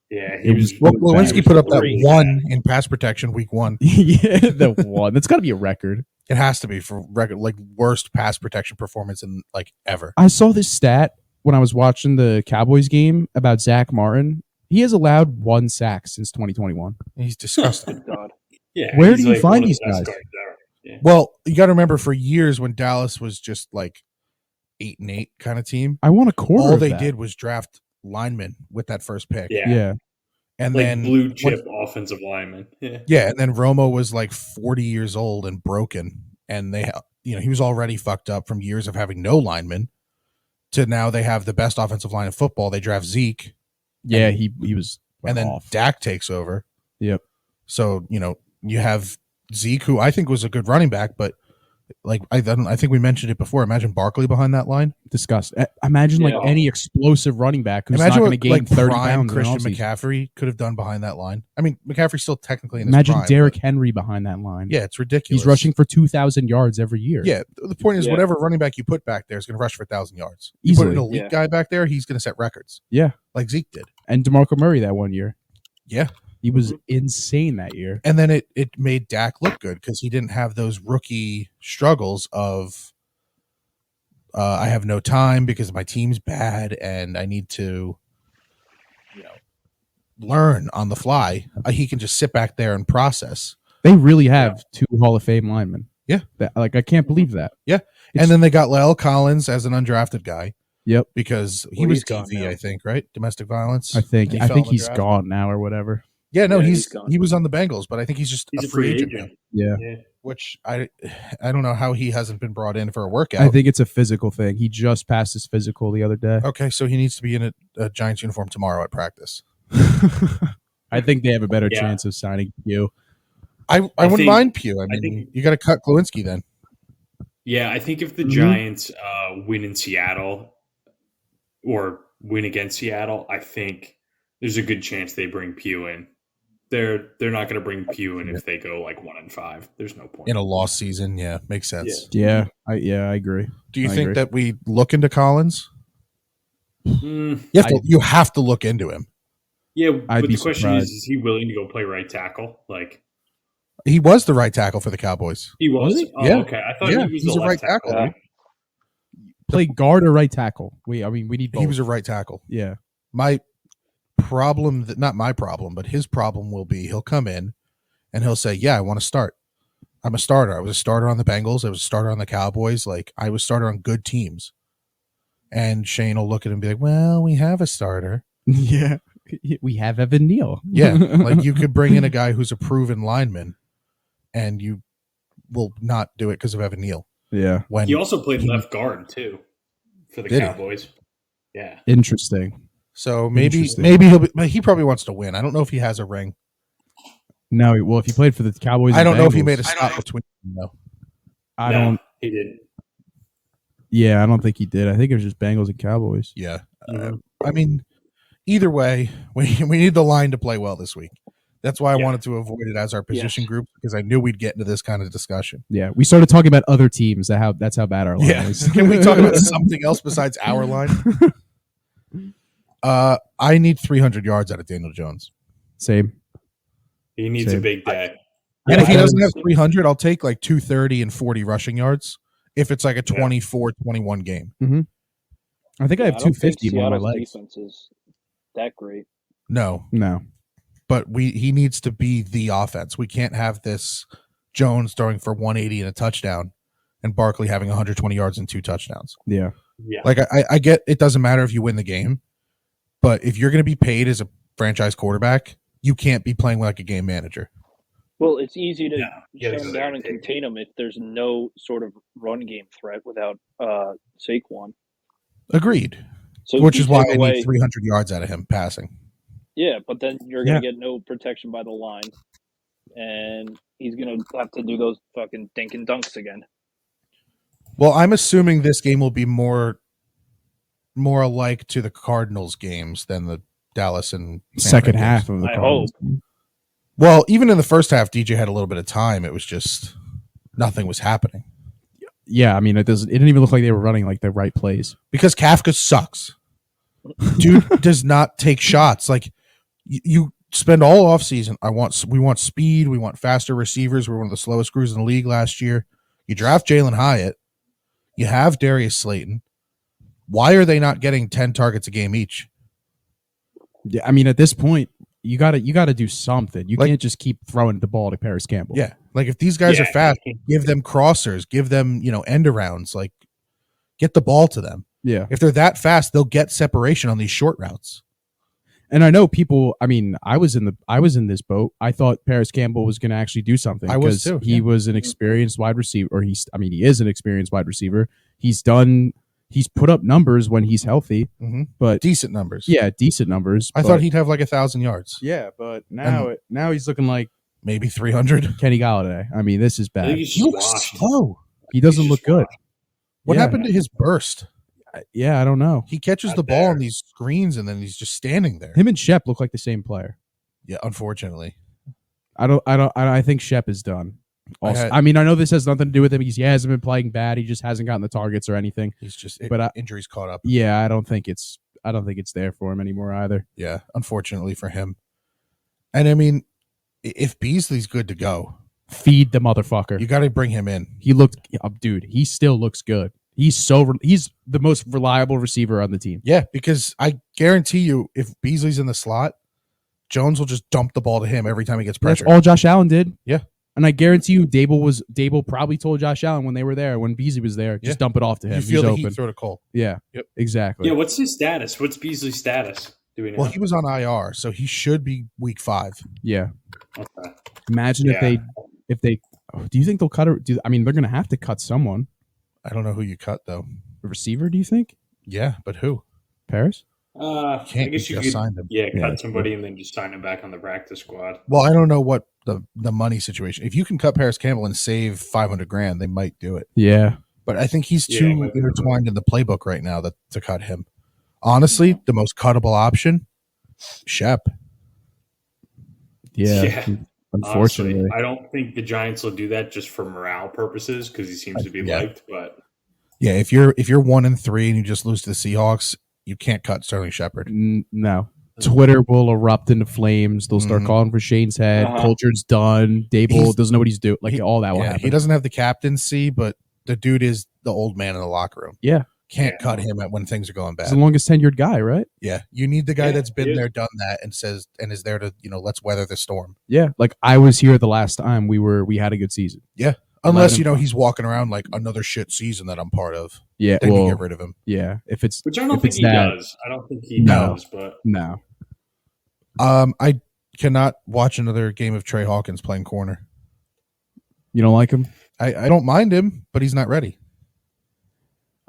Speaker 6: Yeah,
Speaker 3: It was-
Speaker 2: well,
Speaker 3: It was bad.
Speaker 2: Lewinsky put up that
Speaker 4: Three.
Speaker 2: one in pass protection week 1.
Speaker 3: Yeah, the one. That's got to be a record.
Speaker 2: It has to be for record, like worst pass protection performance in like ever.
Speaker 3: I saw this stat when I was watching the Cowboys game about Zach Martin. He has allowed 1 sack since 2021.
Speaker 2: He's disgusting.
Speaker 4: Good God.
Speaker 6: Yeah,
Speaker 3: Where
Speaker 6: he's
Speaker 3: do you find
Speaker 6: one of
Speaker 3: these
Speaker 6: the best
Speaker 3: guys?
Speaker 6: guards ever. Yeah.
Speaker 2: Well, you got to remember for years when Dallas was just like 8-8 kind of team,
Speaker 3: I want a quarter.
Speaker 2: all
Speaker 3: of
Speaker 2: they
Speaker 3: that.
Speaker 2: did was draft linemen with that first pick.
Speaker 6: Yeah,
Speaker 3: Yeah.
Speaker 2: And
Speaker 6: like
Speaker 2: then
Speaker 6: blue chip offensive lineman. Yeah,
Speaker 2: yeah, and then Romo was like 40 years old and broken, and they, he was already fucked up from years of having no linemen. To now they have the best offensive line in football. They draft Zeke,
Speaker 3: Yeah, he was
Speaker 2: and then
Speaker 3: off.
Speaker 2: Dak takes over.
Speaker 3: Yep.
Speaker 2: So you have Zeke, who I think was a good running back, but like I think we mentioned it before. Imagine Barkley behind that line.
Speaker 3: Disgusting. Imagine
Speaker 6: Yeah.
Speaker 3: like any explosive running back who's
Speaker 2: Imagine
Speaker 3: not going to
Speaker 2: what
Speaker 3: gain
Speaker 2: like
Speaker 3: 30
Speaker 2: prime
Speaker 3: pounds. in an
Speaker 2: Christian
Speaker 3: offseason.
Speaker 2: McCaffrey could have done behind that line. I mean, McCaffrey's still technically in his
Speaker 3: Imagine
Speaker 2: prime,
Speaker 3: Derrick
Speaker 2: but-
Speaker 3: Henry behind that line.
Speaker 2: Yeah, it's ridiculous.
Speaker 3: He's rushing for 2,000 yards every year.
Speaker 2: Yeah, the point is,
Speaker 4: Yeah.
Speaker 2: whatever running back you put back there is going to rush for 1,000 yards. You put an
Speaker 3: Easily.
Speaker 2: elite
Speaker 4: Yeah.
Speaker 2: guy back there, he's going to set records.
Speaker 3: Yeah.
Speaker 2: Like Zeke did.
Speaker 3: And DeMarco Murray that one year.
Speaker 2: Yeah.
Speaker 3: He was insane that year.
Speaker 2: And then it made Dak look good because he didn't have those rookie struggles of I have no time because my team's bad and I need to learn on the fly. He can just sit back there and process.
Speaker 3: They really have 2 Hall of Fame linemen.
Speaker 2: Yeah.
Speaker 3: I can't believe that.
Speaker 2: And then they got La'el Collins as an undrafted guy
Speaker 3: Yep.
Speaker 2: because he
Speaker 4: Well,
Speaker 2: was
Speaker 4: he's gone
Speaker 2: DV,
Speaker 4: now.
Speaker 2: I think, right? Domestic violence.
Speaker 3: I think
Speaker 2: And he fell in the
Speaker 3: he's
Speaker 2: draft.
Speaker 3: gone now or whatever.
Speaker 2: Yeah, no,
Speaker 4: Yeah,
Speaker 2: he's
Speaker 4: he's gone.
Speaker 2: he was on the Bengals, but I think he's just
Speaker 6: he's
Speaker 2: a free agent now.
Speaker 3: Yeah.
Speaker 6: Yeah,
Speaker 2: Which I don't know how he hasn't been brought in for a workout.
Speaker 3: I think it's a physical thing. He just passed his physical the other day.
Speaker 2: Okay, so he needs to be in a Giants uniform tomorrow at practice.
Speaker 3: I think they have a better
Speaker 6: Yeah.
Speaker 3: chance of signing you.
Speaker 2: I wouldn't
Speaker 6: think-
Speaker 2: mind Pugh. I mean,
Speaker 6: think-
Speaker 2: you got to cut Glowinski then.
Speaker 6: yeah. I think if the
Speaker 3: Mhm.
Speaker 6: Giants win in Seattle or win against Seattle, I think there's a good chance they bring Pugh in. They're not going to bring Pugh in if they go like 1-5. There's no point.
Speaker 2: In a lost season, yeah, makes sense.
Speaker 3: Yeah, I agree.
Speaker 2: Do you
Speaker 3: I
Speaker 2: think
Speaker 3: agree.
Speaker 2: that we look into Collins?
Speaker 6: Mm,
Speaker 2: You have to look into him.
Speaker 6: yeah,
Speaker 3: I'd
Speaker 6: but
Speaker 3: be
Speaker 6: the question
Speaker 3: surprised.
Speaker 6: is he willing to go play right tackle? Like,
Speaker 2: He was the right tackle for the Cowboys.
Speaker 6: He was?
Speaker 3: Was he?
Speaker 6: Oh,
Speaker 2: Yeah.
Speaker 6: okay. I thought
Speaker 2: Yeah,
Speaker 6: he was
Speaker 2: he's
Speaker 6: the
Speaker 2: a right
Speaker 6: left tackle.
Speaker 2: tackle.
Speaker 3: Play guard or right tackle? We need both.
Speaker 2: He was a right tackle.
Speaker 3: Yeah.
Speaker 2: My problem, not my problem, but his problem will be he'll come in and he'll say, yeah, I want to start. I'm a starter. I was a starter on the Bengals. I was a starter on the Cowboys. Like, I was a starter on good teams. And Shane will look at him and be like, well, we have a starter.
Speaker 3: Yeah. We have Evan Neal.
Speaker 2: Yeah. Like, you could bring in a guy who's a proven lineman and you will not do it because of Evan Neal.
Speaker 3: Yeah.
Speaker 6: He also played left guard, too, for the Cowboys. Yeah.
Speaker 3: Interesting.
Speaker 2: So maybe he probably wants to win. I don't know if he has a ring.
Speaker 3: No, well, if he played for the Cowboys,
Speaker 2: I don't
Speaker 3: and
Speaker 2: know if he
Speaker 3: Bengals,
Speaker 2: made a stop between them, though.
Speaker 6: He didn't.
Speaker 3: Yeah, I don't think he did. I think it was just Bengals and Cowboys.
Speaker 2: Yeah. I mean, either way, we need the line to play well this week. That's why I wanted to avoid it as our position group, because I knew we'd get into this kind of discussion.
Speaker 3: Yeah, we started talking about other teams. That's how bad our line is.
Speaker 2: Can we talk about something else besides our line? I need 300 yards out of Daniel Jones.
Speaker 3: Same.
Speaker 6: He needs a big day.
Speaker 2: And if he doesn't have 300, I'll take like 230 and 40 rushing yards if it's like a 24-21 game.
Speaker 3: Mm-hmm. I think I have 250 on my legs.
Speaker 4: Defense is that great.
Speaker 2: No. But he needs to be the offense. We can't have this Jones throwing for 180 and a touchdown and Barkley having 120 yards and 2 touchdowns.
Speaker 3: Yeah.
Speaker 2: Like, I get it doesn't matter if you win the game, but if you're going to be paid as a franchise quarterback, you can't be playing like a game manager.
Speaker 4: Well, it's easy to shut him down and contain him if there's no sort of run game threat without Saquon.
Speaker 2: Agreed.
Speaker 4: So
Speaker 2: which is why I need 300 yards out of him passing.
Speaker 4: Yeah, but then you're going to get no protection by the line, and he's going to have to do those fucking dink and dunks again.
Speaker 2: Well, I'm assuming this game will be more alike to the Cardinals games than the Dallas and
Speaker 3: second half of the Cardinals.
Speaker 4: I hope.
Speaker 2: Well, even in the first half, DJ had a little bit of time. It was just nothing was happening.
Speaker 3: Yeah, I mean, it didn't even look like they were running like the right plays.
Speaker 2: Because Kafka sucks. Dude does not take shots. Like, you spend all offseason, we want speed, we want faster receivers. We're one of the slowest crews in the league last year. You draft Jalen Hyatt. You have Darius Slayton. Why are they not getting 10 targets a game each?
Speaker 3: Yeah, I mean, at this point, you got to do something. You can't just keep throwing the ball to Paris Campbell.
Speaker 2: Yeah, like if these guys are fast, give them crossers, give them end arounds, like get the ball to them.
Speaker 3: Yeah,
Speaker 2: if they're that fast, they'll get separation on these short routes.
Speaker 3: And I know people. I mean, I was in this boat. I thought Paris Campbell was going to actually do something.
Speaker 2: I was too.
Speaker 3: He was an experienced wide receiver, or he is an experienced wide receiver. He's put up numbers when he's healthy, but
Speaker 2: decent numbers.
Speaker 3: Yeah, decent numbers.
Speaker 2: I thought he'd have like 1,000 yards.
Speaker 3: Yeah, but now he's looking like
Speaker 2: maybe 300.
Speaker 3: Kenny Galladay. I mean, this is bad.
Speaker 2: He looks slow.
Speaker 3: He doesn't look good.
Speaker 2: What happened to his burst?
Speaker 3: Yeah, I don't know.
Speaker 2: He catches the ball on these screens and then he's just standing there.
Speaker 3: Him and Shep look like the same player.
Speaker 2: Yeah, unfortunately.
Speaker 3: I think Shep is done. Also, I mean, I know this has nothing to do with him. He hasn't been playing bad. He just hasn't gotten the targets or anything.
Speaker 2: He's just injuries caught up.
Speaker 3: Yeah, I don't think it's there for him anymore either.
Speaker 2: Yeah, unfortunately for him. And I mean, if Beasley's good to go,
Speaker 3: feed the motherfucker.
Speaker 2: You got to bring him in.
Speaker 3: He still looks good. He's the most reliable receiver on the team.
Speaker 2: Yeah, because I guarantee you, if Beasley's in the slot, Jones will just dump the ball to him every time he gets pressure.
Speaker 3: That's all Josh Allen did.
Speaker 2: Yeah.
Speaker 3: And I guarantee you, Dable probably told Josh Allen when they were there, when Beasley was there, just dump it off to him.
Speaker 2: You feel
Speaker 3: He's
Speaker 2: the
Speaker 3: open.
Speaker 2: heat throw to Cole.
Speaker 3: Yeah. Yep. Exactly.
Speaker 6: Yeah. What's his status? What's Beasley's status? Do we know?
Speaker 2: Well, he was on IR, so he should be week 5.
Speaker 3: Yeah.
Speaker 6: Okay.
Speaker 3: Imagine if they. Do you think they'll cut her? I mean, they're going to have to cut someone.
Speaker 2: I don't know who you cut though.
Speaker 3: A receiver? Do you think?
Speaker 2: Yeah, but who?
Speaker 3: Paris?
Speaker 6: I guess you could
Speaker 2: sign him.
Speaker 6: Yeah, cut somebody and then just sign him back on the practice squad.
Speaker 2: Well, I don't know what the money situation. If you can cut Paris Campbell and save $500,000, they might do it.
Speaker 3: Yeah,
Speaker 2: but I think he's too intertwined in the playbook right now to cut him. Honestly, the most cuttable option, Shep.
Speaker 3: Yeah. Unfortunately,
Speaker 6: honestly, I don't think the Giants will do that just for morale purposes because he seems to be liked. But
Speaker 2: yeah, if you're 1-3 and you just lose to the Seahawks, you can't cut Sterling Shepard.
Speaker 3: No, Twitter will erupt into flames. They'll start calling for Shane's head. Culture's done. Dable doesn't know what he's doing. Like all that will happen.
Speaker 2: He doesn't have the captaincy, but the dude is the old man in the locker room.
Speaker 3: Yeah.
Speaker 2: Can't cut him when things are going bad.
Speaker 3: He's the longest tenured guy, right?
Speaker 2: Yeah. You need the guy that's been there, done that, and is there to, let's weather the storm.
Speaker 3: Yeah. Like I was here the last time we had a good season.
Speaker 2: Yeah. Unless, he's walking around like another shit season that I'm part of.
Speaker 3: Yeah.
Speaker 2: Then you get rid of him.
Speaker 3: Yeah.
Speaker 6: Which I don't think he does. I don't think he does, but.
Speaker 3: No.
Speaker 2: I cannot watch another game of Trey Hawkins playing corner.
Speaker 3: You don't like him?
Speaker 2: I don't mind him, but he's not ready.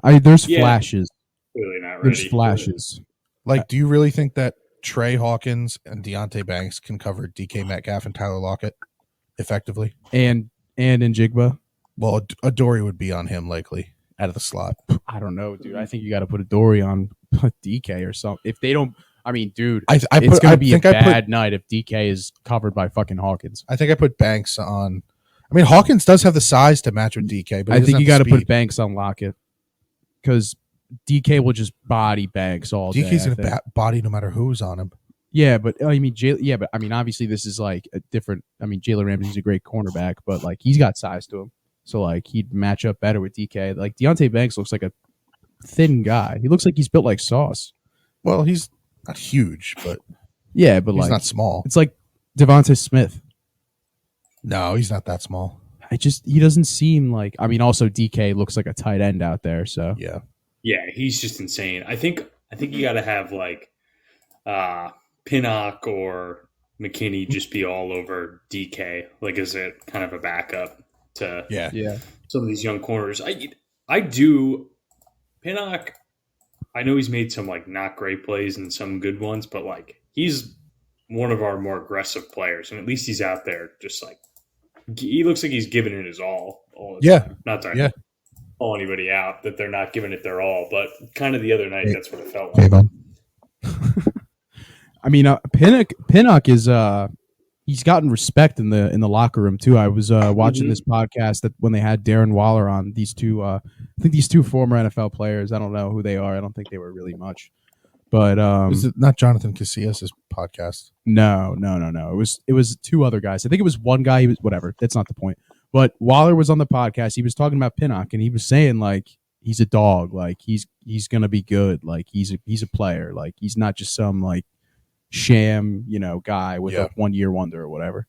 Speaker 3: There's flashes.
Speaker 6: Clearly not ready.
Speaker 3: There's flashes.
Speaker 2: Like, do you really think that Trey Hawkins and Deontay Banks can cover DK Metcalf and Tyler Lockett effectively?
Speaker 3: And in Jigba?
Speaker 2: Well, Adoree would be on him likely out of the slot.
Speaker 3: I don't know, dude. I think you got to put Adoree on DK or something. If they don't, I mean, dude, it's going to be a bad night if DK is covered by fucking Hawkins.
Speaker 2: I think I put Banks on. I mean, Hawkins does have the size to match with DK, but
Speaker 3: I think you got to put Banks on Lockett because DK will just body Banks all day.
Speaker 2: DK's going to body no matter who's on him.
Speaker 3: Yeah, but I mean, obviously this is like a different. I mean, Jalen Ramsey's a great cornerback, but like he's got size to him, so like he'd match up better with DK. Like Deontay Banks looks like a thin guy. He looks like he's built like sauce.
Speaker 2: Well, he's not huge, but
Speaker 3: yeah, but
Speaker 2: he's not small.
Speaker 3: It's like Devontae Smith.
Speaker 2: No, he's not that small.
Speaker 3: He doesn't seem like. I mean, also DK looks like a tight end out there. So
Speaker 6: yeah, he's just insane. I think you got to have like Pinnock or McKinney just be all over DK, like as a kind of a backup to some of these young corners. I do Pinnock. I know he's made some like not great plays and some good ones, but like he's one of our more aggressive players, and at least he's out there just like he looks like he's giving it his all the time. Not to call anybody out that they're not giving it their all, but kind of the other night that's what it felt like.
Speaker 3: I mean, Pinnock is he's gotten respect in the locker room too. I was watching this podcast that when they had Darren Waller on, these two I think these two former NFL players. I don't know who they are. I don't think they were really much. But
Speaker 2: is it not Jonathan Casillas' podcast?
Speaker 3: No. It was two other guys. I think it was one guy. He was whatever. That's not the point. But Waller was on the podcast. He was talking about Pinnock, and he was saying like he's a dog. Like he's gonna be good. Like he's a player. Like he's not just some like sham guy with a 1 year wonder or whatever.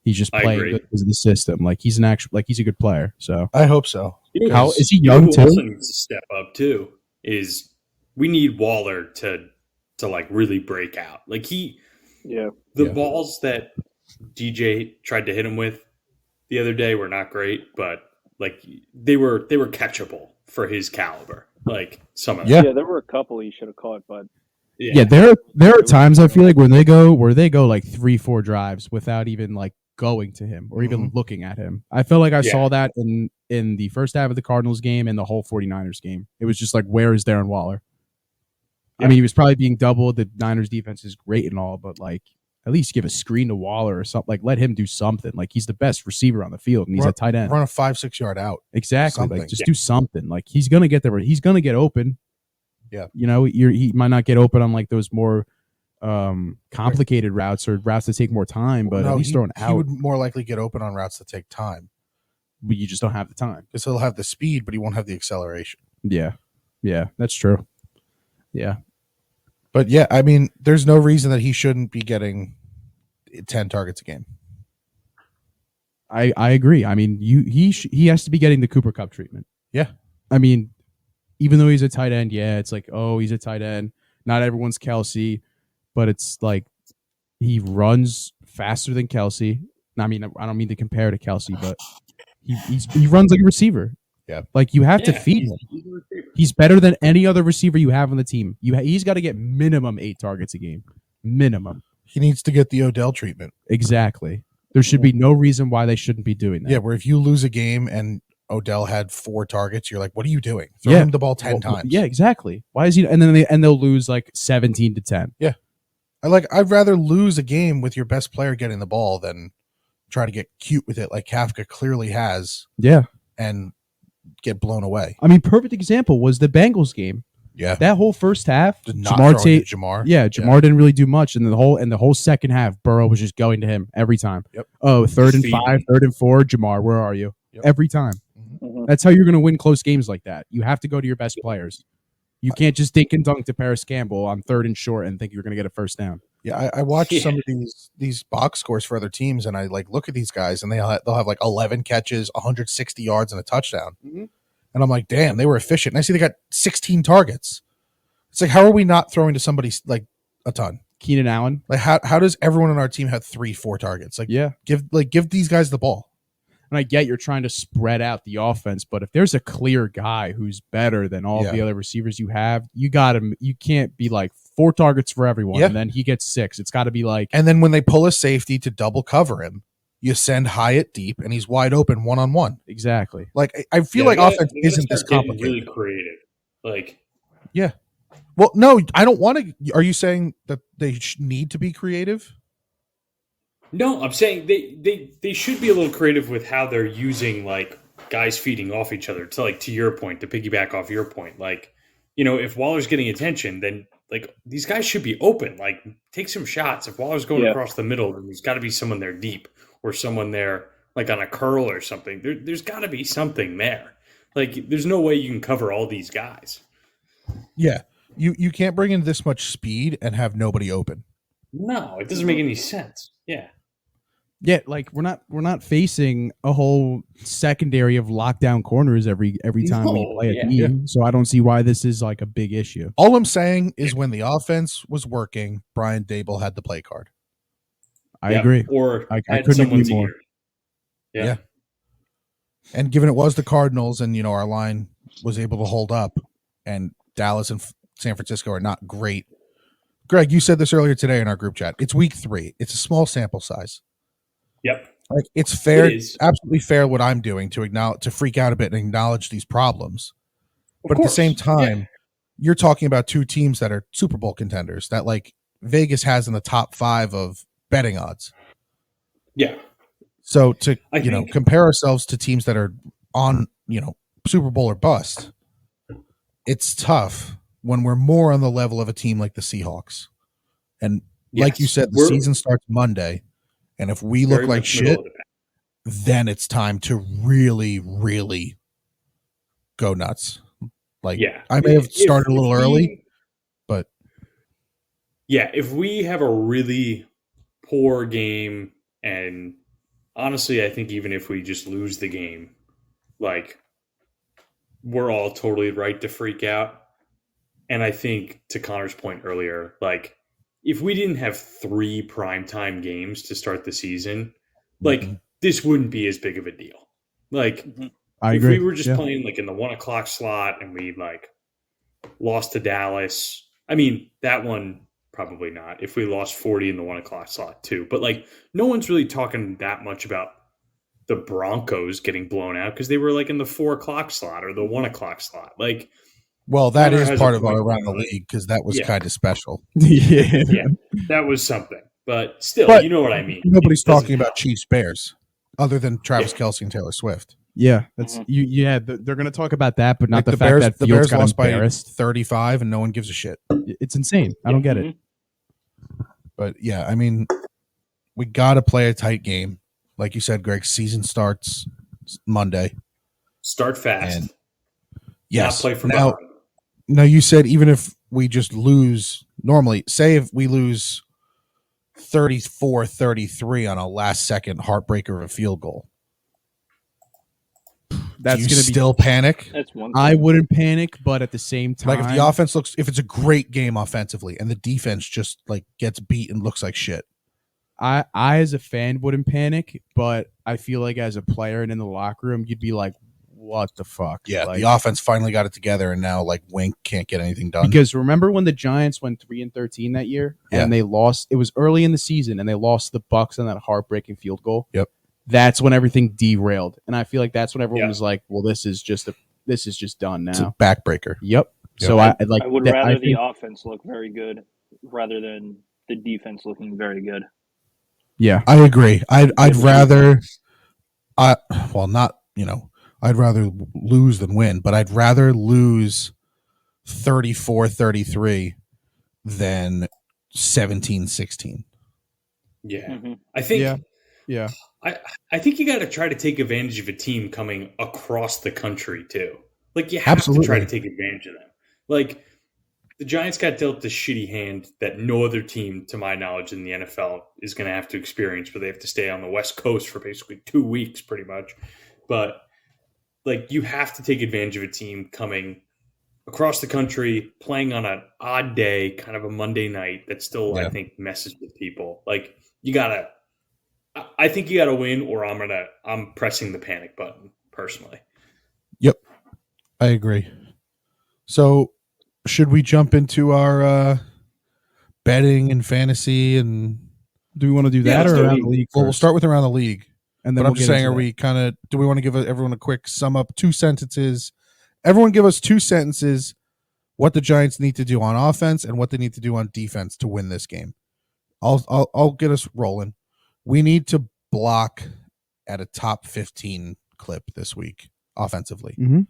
Speaker 3: He's just playing good because of the system. Like he's a good player. So
Speaker 2: I hope so.
Speaker 3: How is he young too?
Speaker 6: Also needs to step up too. Is we need Waller to like really break out. Like balls that DJ tried to hit him with the other day were not great, but like they were catchable for his caliber. Like some of them.
Speaker 4: Yeah, there were a couple he should have caught, but
Speaker 3: there are times I feel like where they go like 3-4 drives without even like going to him or even looking at him. I felt like I saw that in the first half of the Cardinals game and the whole 49ers game. It was just like, where is Darren Waller? I mean, he was probably being doubled. The Niners defense is great and all, but like at least give a screen to Waller or something. Like let him do something. Like he's the best receiver on the field and he's a tight end.
Speaker 2: Run a 5-6 yard out.
Speaker 3: Exactly. Like just do something. Like he's gonna get there. He's gonna get open.
Speaker 2: Yeah.
Speaker 3: He might not get open on like those more complicated routes or routes that take more time, but at least throwing out.
Speaker 2: He would more likely get open on routes that take time.
Speaker 3: But you just don't have the time.
Speaker 2: Because he'll have the speed, but he won't have the acceleration.
Speaker 3: Yeah. Yeah, that's true. Yeah.
Speaker 2: But yeah, I mean, there's no reason that he shouldn't be getting 10 targets a game.
Speaker 3: I agree. I mean, he has to be getting the Cooper Kupp treatment.
Speaker 2: Yeah.
Speaker 3: I mean, even though he's a tight end, it's like, oh, he's a tight end. Not everyone's Kelsey, but it's like he runs faster than Kelsey. I mean, I don't mean to compare to Kelsey, but he runs like a receiver.
Speaker 2: Yeah.
Speaker 3: Like you have to feed him. He's better than any other receiver you have on the team. He's got to get minimum 8 targets a game. Minimum.
Speaker 2: He needs to get the Odell treatment.
Speaker 3: Exactly. There should be no reason why they shouldn't be doing that.
Speaker 2: Yeah, where if you lose a game and Odell had 4 targets, you're like, what are you doing? Throw him the ball 10 times.
Speaker 3: Yeah, exactly. Why is he? And then they'll lose like 17-10.
Speaker 2: Yeah. I'd rather lose a game with your best player getting the ball than try to get cute with it like Kafka clearly has.
Speaker 3: Yeah.
Speaker 2: And get blown away.
Speaker 3: I mean, perfect example was the Bengals game.
Speaker 2: Yeah.
Speaker 3: That whole first half,
Speaker 2: Did not throw it to Jamar.
Speaker 3: Yeah, Jamar didn't really do much, and the whole second half, Burrow was just going to him every time.
Speaker 2: Yep.
Speaker 3: Oh, third and
Speaker 6: Just
Speaker 3: 5,
Speaker 6: feeding.
Speaker 3: 3rd and 4, Jamar, where are you?
Speaker 2: Yep.
Speaker 3: Every time.
Speaker 4: Mhm.
Speaker 3: That's how you're going to win close games like that. You have to go to your best players. You can't just dink and dunk to Paris Campbell on 3rd and short and think you're going to get a first down.
Speaker 2: Yeah, I watch some of these box scores for other teams, and I like look at these guys, and they'll have like 11 catches, 160 yards, and a touchdown.
Speaker 3: Mm-hmm.
Speaker 2: And I'm like, damn, they were efficient. And I see they got 16 targets. It's like, how are we not throwing to somebody like a ton?
Speaker 3: Keenan Allen.
Speaker 2: Like, how does everyone on our team have 3-4 targets? Like,
Speaker 3: Yeah.
Speaker 2: give these guys the ball.
Speaker 3: And I get you're trying to spread out the offense, but if there's a clear guy who's better than all the other receivers you have, you can't be like 4 targets for everyone, and then he gets 6. It's got to be like.
Speaker 2: And then when they pull a safety to double cover him, you send Hyatt deep, and he's wide open 1-on-1.
Speaker 3: Exactly.
Speaker 2: Like, I feel like offense isn't this complicated.
Speaker 6: Really creative. Like,
Speaker 2: yeah. Well, no, I don't want to. Are you saying that they need to be creative?
Speaker 6: no, I'm saying they should be a little creative with how they're using like guys feeding off each other. To your point, to piggyback off your point, like, if Waller's getting attention, then like these guys should be open. Like, take some shots. If Waller's going across the middle, then there's got to be someone there deep or someone there like on a curl or something. There's got to be something there. Like, there's no way you can cover all these guys.
Speaker 2: Yeah. You can't bring in this much speed and have nobody open.
Speaker 6: No, it doesn't make any sense. Yeah.
Speaker 3: Yeah, like we're not facing a whole secondary of lockdown corners every time we play a team.
Speaker 2: Yeah.
Speaker 3: So I don't see why this is like a big issue.
Speaker 2: All I'm saying is when the offense was working, Brian Dable had the play card.
Speaker 3: I agree.
Speaker 6: Or
Speaker 3: I
Speaker 6: had
Speaker 3: couldn't agree
Speaker 6: someone's
Speaker 3: more.
Speaker 6: ear. Yeah.
Speaker 2: And given it was the Cardinals and, our line was able to hold up, and Dallas and San Francisco are not great. Greg, you said this earlier today in our group chat. It's week 3. It's a small sample size.
Speaker 6: Yep.
Speaker 2: Like, it's fair,
Speaker 6: It is.
Speaker 2: absolutely fair what I'm doing to freak out a bit and acknowledge these problems.
Speaker 6: Of
Speaker 2: But at the
Speaker 6: course.
Speaker 2: same time, you're talking about 2 teams that are Super Bowl contenders that like Vegas has in the top 5 of betting odds.
Speaker 6: Yeah.
Speaker 2: So to
Speaker 6: I think-
Speaker 2: compare ourselves to teams that are on, Super Bowl or bust, it's tough when we're more on the level of a team like the Seahawks. And like you
Speaker 6: Yes.
Speaker 2: said, the season starts Monday. And if we look
Speaker 6: Very
Speaker 2: like
Speaker 6: much middle
Speaker 2: shit,
Speaker 6: of the pack.
Speaker 2: then it's time to really, really go nuts. Like,
Speaker 6: Yeah.
Speaker 2: I may have
Speaker 6: If-
Speaker 2: started a little
Speaker 6: if
Speaker 2: early, but
Speaker 6: yeah, if we have a really poor game, and honestly, I think even if we just lose the game, like, we're all totally right to freak out. And I think, to Connor's point earlier, like, if we didn't have 3 primetime games to start the season, like, this wouldn't be as big of a deal. Like,
Speaker 3: I
Speaker 6: if
Speaker 3: agree.
Speaker 6: we were just
Speaker 3: Yeah.
Speaker 6: playing like in the 1:00 slot and we like lost to Dallas, I mean, that one probably not. If we lost 40 in the 1:00 slot too, but like no one's really talking that much about the Broncos getting blown out because they were like in the 4:00 slot or the 1:00 slot. Like,
Speaker 2: well, that
Speaker 6: Connor
Speaker 2: is
Speaker 6: has
Speaker 2: part
Speaker 6: a
Speaker 2: of our
Speaker 6: point.
Speaker 2: around the league because that was
Speaker 6: Yeah.
Speaker 2: kind of special.
Speaker 3: yeah.
Speaker 6: yeah, that was something. But still,
Speaker 2: But
Speaker 6: you know what I mean.
Speaker 2: Nobody's
Speaker 6: It doesn't
Speaker 2: talking about
Speaker 6: count.
Speaker 2: Chiefs Bears other than Travis Kelce and Taylor Swift.
Speaker 3: Yeah, that's you. Yeah, they're going to talk about that, but not
Speaker 2: Like,
Speaker 3: the,
Speaker 2: the
Speaker 3: fact
Speaker 2: Bears,
Speaker 3: that
Speaker 2: the
Speaker 3: Fields
Speaker 2: Bears
Speaker 3: got
Speaker 2: lost by
Speaker 3: embarrassed.
Speaker 2: 35 and no one gives a shit.
Speaker 3: It's insane. I don't get it.
Speaker 2: But yeah, I mean, we got to play a tight game. Like you said, Greg, season starts Monday.
Speaker 6: Start fast.
Speaker 2: And yes.
Speaker 6: Not play from
Speaker 2: Now,
Speaker 6: behind.
Speaker 2: no, you said even if we just lose normally, say if we lose 34-33 on a last second heartbreaker of a field goal.
Speaker 3: That's
Speaker 2: Do you
Speaker 3: going to be
Speaker 2: still panic?
Speaker 4: That's one.
Speaker 3: I
Speaker 4: thing.
Speaker 3: wouldn't panic, but at the same time,
Speaker 2: Like if the offense looks, if it's a great game offensively and the defense just like gets beat and looks like shit.
Speaker 3: I as a fan wouldn't panic, but I feel like as a player and in the locker room, you'd be like, "What the fuck?"
Speaker 2: Yeah,
Speaker 3: like,
Speaker 2: the offense finally got it together, and now like Wink can't get anything done.
Speaker 3: because remember when the Giants went 3-13 that year, and they lost? It was early in the season, and they lost the Bucks on that heartbreaking field goal.
Speaker 2: Yep.
Speaker 3: That's when everything derailed, and I feel like that's when everyone
Speaker 6: Yeah.
Speaker 3: was like, "Well, this is just done now."
Speaker 2: It's a backbreaker.
Speaker 3: Yep.
Speaker 2: Yep.
Speaker 3: So I like.
Speaker 4: I would
Speaker 3: that-
Speaker 4: rather
Speaker 3: I
Speaker 4: the
Speaker 3: think-
Speaker 4: offense look very good rather than the defense looking very good.
Speaker 3: Yeah.
Speaker 2: I agree. I'd rather, well, not I'd rather lose than win, but I'd rather lose 34-33 than 17-16.
Speaker 6: Yeah.
Speaker 4: Mm-hmm.
Speaker 6: I think
Speaker 3: Yeah.
Speaker 6: I think you got to try to take advantage of a team coming across the country too. Like you have to try
Speaker 2: Absolutely.
Speaker 6: to take advantage of them. Like the Giants got dealt the shitty hand that no other team, to my knowledge, in the NFL is going to have to experience, where they have to stay on the West Coast for basically 2 weeks, pretty much. But like you have to take advantage of a team coming across the country, playing on an odd day, kind of a Monday night that still, I think, messes with people. Like you gotta, I think you gotta win, or I'm pressing the panic button personally.
Speaker 2: Yep, I agree. So, should we jump into our betting and fantasy? And
Speaker 3: Do we want to do that
Speaker 6: let's
Speaker 3: or
Speaker 6: do
Speaker 3: around
Speaker 6: it.
Speaker 3: the league
Speaker 2: well, we'll
Speaker 3: first?
Speaker 2: start with around the league.
Speaker 3: And then
Speaker 2: But I'm
Speaker 3: we'll
Speaker 2: just
Speaker 3: get
Speaker 2: saying,
Speaker 3: into
Speaker 2: are
Speaker 3: that.
Speaker 2: we kind of? Do we want to give everyone a quick sum up? 2 sentences. Everyone, give us 2 sentences. What the Giants need to do on offense and what they need to do on defense to win this game. I'll get us rolling. We need to block at a top 15 clip this week offensively.
Speaker 3: Mhm.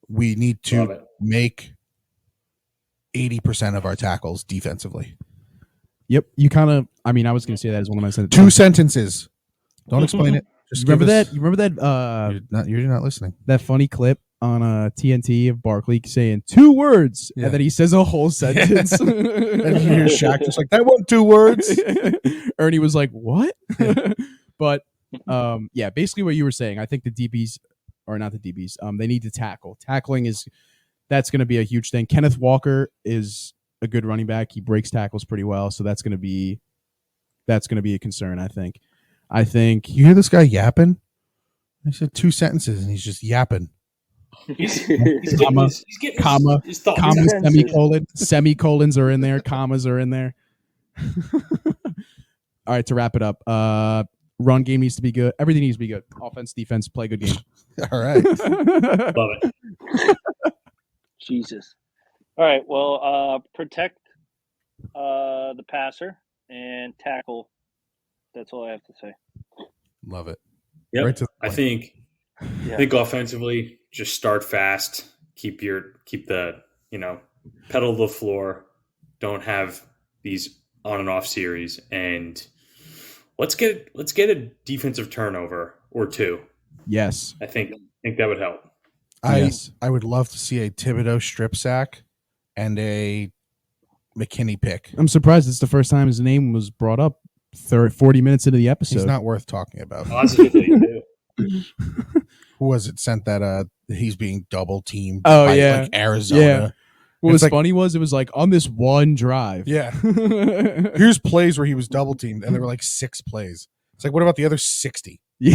Speaker 2: We need
Speaker 6: Love
Speaker 2: to
Speaker 6: it.
Speaker 2: make 80% of our tackles defensively.
Speaker 3: Yep. You kind of. I mean, I was going to say that as one of my sentences.
Speaker 2: 2 sentences. Don't explain it. Just
Speaker 3: You remember
Speaker 2: give us-
Speaker 3: that? You remember that?
Speaker 2: You're not listening.
Speaker 3: That funny clip on TNT of Barkley saying 2 words,
Speaker 2: Yeah.
Speaker 3: and then he says a whole sentence.
Speaker 2: And you hear Shaq just like, that wasn't 2 words.
Speaker 3: Ernie was like, "What?" But yeah, basically what you were saying. I think the DBs, or not the DBs, they need to tackle. Tackling that's going to be a huge thing. Kenneth Walker is a good running back. He breaks tackles pretty well, so that's going to be a concern. I think.
Speaker 2: You hear this guy yapping? I said 2 sentences and he's just yapping.
Speaker 6: He's
Speaker 3: Comma,
Speaker 6: getting
Speaker 3: comma,
Speaker 6: his thoughts.
Speaker 3: comma,
Speaker 4: sentences.
Speaker 3: semicolons are in there, commas are in there. All right, to wrap it up, run game needs to be good. Everything needs to be good. Offense, defense, play good game.
Speaker 2: All right.
Speaker 6: Love it.
Speaker 4: Jesus. All right. Well, protect the passer and tackle. That's all I have to say.
Speaker 2: Love it.
Speaker 6: Yep.
Speaker 2: Right to the
Speaker 6: I
Speaker 2: point.
Speaker 6: think I think offensively, just start fast. Keep the pedal to the floor. Don't have these on and off series, and let's get a defensive turnover or 2.
Speaker 3: Yes.
Speaker 6: I think that would help.
Speaker 3: Yes.
Speaker 2: I would love to see a Thibodeau strip sack and a McKinney pick.
Speaker 3: I'm surprised it's the first time his name was brought up 40 minutes into the episode.
Speaker 2: He's not worth talking about.
Speaker 6: Positively, too.
Speaker 2: Who was it sent that he's being double teamed
Speaker 3: Oh,
Speaker 2: by
Speaker 3: yeah.
Speaker 2: like Arizona?
Speaker 3: Yeah. What
Speaker 2: It's
Speaker 3: was
Speaker 2: like-
Speaker 3: funny was it was like on this one drive.
Speaker 2: Yeah. Here's plays where he was double teamed and there were like 6 plays. It's like, what about the other 60?
Speaker 3: Yeah.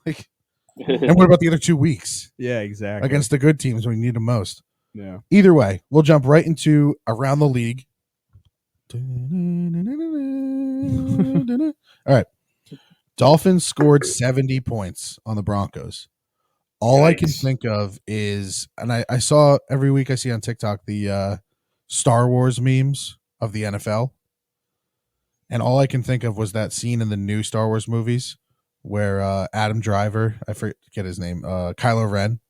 Speaker 2: Like, and what about the other 2 weeks
Speaker 3: Yeah, exactly.
Speaker 2: against the good teams when we need them most?
Speaker 3: Yeah.
Speaker 2: Either way, we'll jump right into around the league. All right. Dolphins scored 70 points on the Broncos. All I can
Speaker 6: Yikes.
Speaker 2: think of is, and I saw every week I see on TikTok the Star Wars memes of the NFL. And all I can think of was that scene in the new Star Wars movies where Adam Driver, I forget his name, Kylo Ren,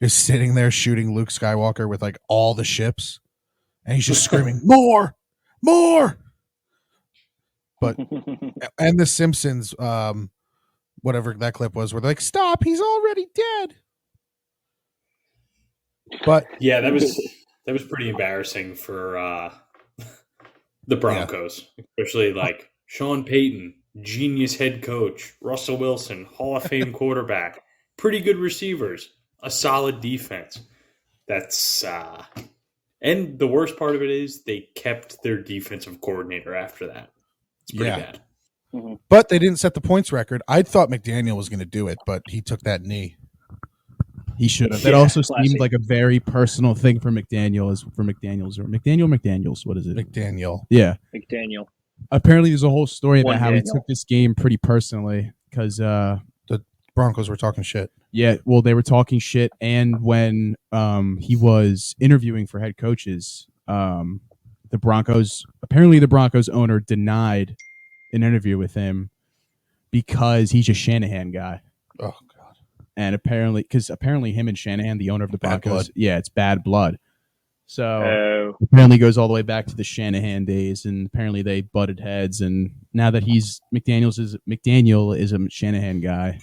Speaker 2: is sitting there shooting Luke Skywalker with like all the ships. And he's just screaming, more, more. But, and the Simpsons, whatever that clip was, where they're like, stop, he's already dead. But
Speaker 6: Yeah, that was pretty embarrassing for the Broncos, especially like Sean Payton, genius head coach, Russell Wilson, Hall of Fame quarterback, pretty good receivers, a solid defense. That's and the worst part of it is they kept their defensive coordinator after that. It's pretty bad.
Speaker 2: but they didn't set the points record. I thought McDaniel was going to do it, but he took that knee.
Speaker 3: He should have.
Speaker 6: Yeah,
Speaker 3: That also
Speaker 4: classic.
Speaker 3: seemed like a very personal thing for McDaniels. McDaniels. What is it?
Speaker 2: McDaniel.
Speaker 3: Yeah.
Speaker 4: McDaniel.
Speaker 3: Apparently, there's a whole story about
Speaker 4: One
Speaker 3: how he
Speaker 4: Daniel.
Speaker 3: took this game pretty personally because,
Speaker 2: Broncos were talking shit.
Speaker 3: yeah, well, they were talking shit, and when he was interviewing for head coaches, the Broncos owner denied an interview with him because he's a Shanahan guy.
Speaker 2: Oh, God.
Speaker 3: And apparently him and Shanahan, the owner of the
Speaker 2: Bad
Speaker 3: Broncos,
Speaker 2: blood.
Speaker 3: yeah, it's bad blood. So apparently goes all the way back to the Shanahan days, and apparently they butted heads. And now that McDaniel is a Shanahan guy,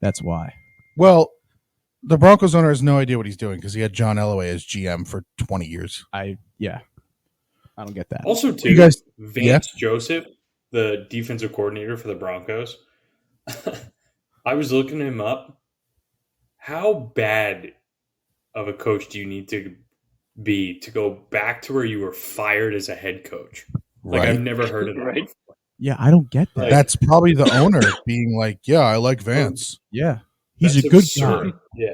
Speaker 3: that's why.
Speaker 2: Well, the Broncos owner has no idea what he's doing because he had John Elway as GM for 20 years.
Speaker 3: I don't get that.
Speaker 6: Also, too, Vance Joseph, the defensive coordinator for the Broncos, I was looking him up. How bad of a coach do you need to be to go back to where you were fired as a head coach? Like,
Speaker 2: Right.
Speaker 6: I've never heard of that before.
Speaker 3: Yeah, I don't get that.
Speaker 2: That's probably the owner being like, yeah, I like Vance.
Speaker 3: Yeah. He's
Speaker 6: That's
Speaker 3: a good
Speaker 6: absurd.
Speaker 3: guy.
Speaker 6: Yeah.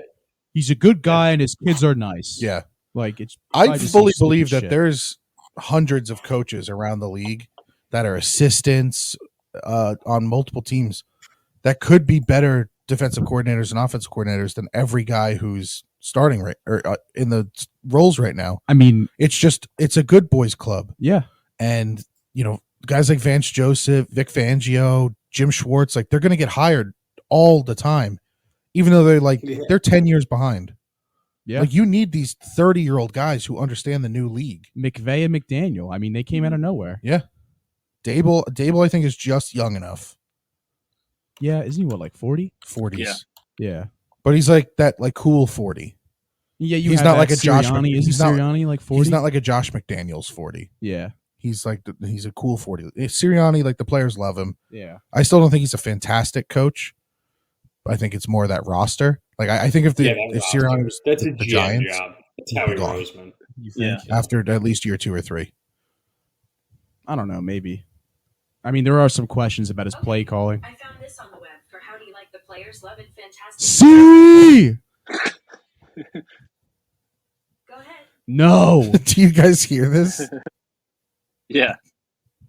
Speaker 3: He's a good guy, and his kids are nice.
Speaker 2: Yeah.
Speaker 3: Like, it's.
Speaker 2: I
Speaker 3: just
Speaker 2: fully
Speaker 3: some
Speaker 2: believe
Speaker 3: stupid
Speaker 2: that
Speaker 3: shit.
Speaker 2: there's hundreds of coaches around the league that are assistants on multiple teams that could be better defensive coordinators and offensive coordinators than every guy who's starting right or in the roles right now.
Speaker 3: I mean,
Speaker 2: It's a good boys club.
Speaker 3: yeah.
Speaker 2: And, guys like Vance Joseph, Vic Fangio, Jim Schwartz, like they're going to get hired all the time, even though they're 10 years behind.
Speaker 3: Yeah.
Speaker 2: Like you need these 30-year-old guys who understand the new league.
Speaker 3: McVay and McDaniel. I mean, they came out of nowhere.
Speaker 2: Yeah. Dable, I think, is just young enough.
Speaker 3: Yeah. Isn't he, like 40?
Speaker 2: 40s.
Speaker 4: Yeah.
Speaker 3: Yeah.
Speaker 2: But he's like that, like cool 40.
Speaker 3: Yeah,
Speaker 2: He's not like a Josh
Speaker 3: Sirianni. Isn't
Speaker 2: he's not-
Speaker 3: Sirianni like 40?
Speaker 2: He's not like a Josh McDaniels 40.
Speaker 3: Yeah.
Speaker 2: He's like he's a cool 40. Sirianni, like the players love him.
Speaker 3: Yeah.
Speaker 2: I still don't think he's a fantastic coach. I think it's more that roster. Like I think if Sirianni was
Speaker 6: That's
Speaker 2: the
Speaker 6: a GM
Speaker 2: Giants,
Speaker 6: job. That's
Speaker 2: he'd
Speaker 6: how
Speaker 2: be
Speaker 6: he
Speaker 2: gone.
Speaker 6: rose, man.
Speaker 3: You
Speaker 4: Yeah.
Speaker 3: think?
Speaker 2: after at least year 2 or 3.
Speaker 3: I don't know. Maybe. I mean, there are some questions about his play calling.
Speaker 7: I found this on the web for how do you like the players? Love it, fantastic.
Speaker 3: Siri!
Speaker 7: Go ahead.
Speaker 3: No.
Speaker 2: Do you guys hear this?
Speaker 4: Yeah.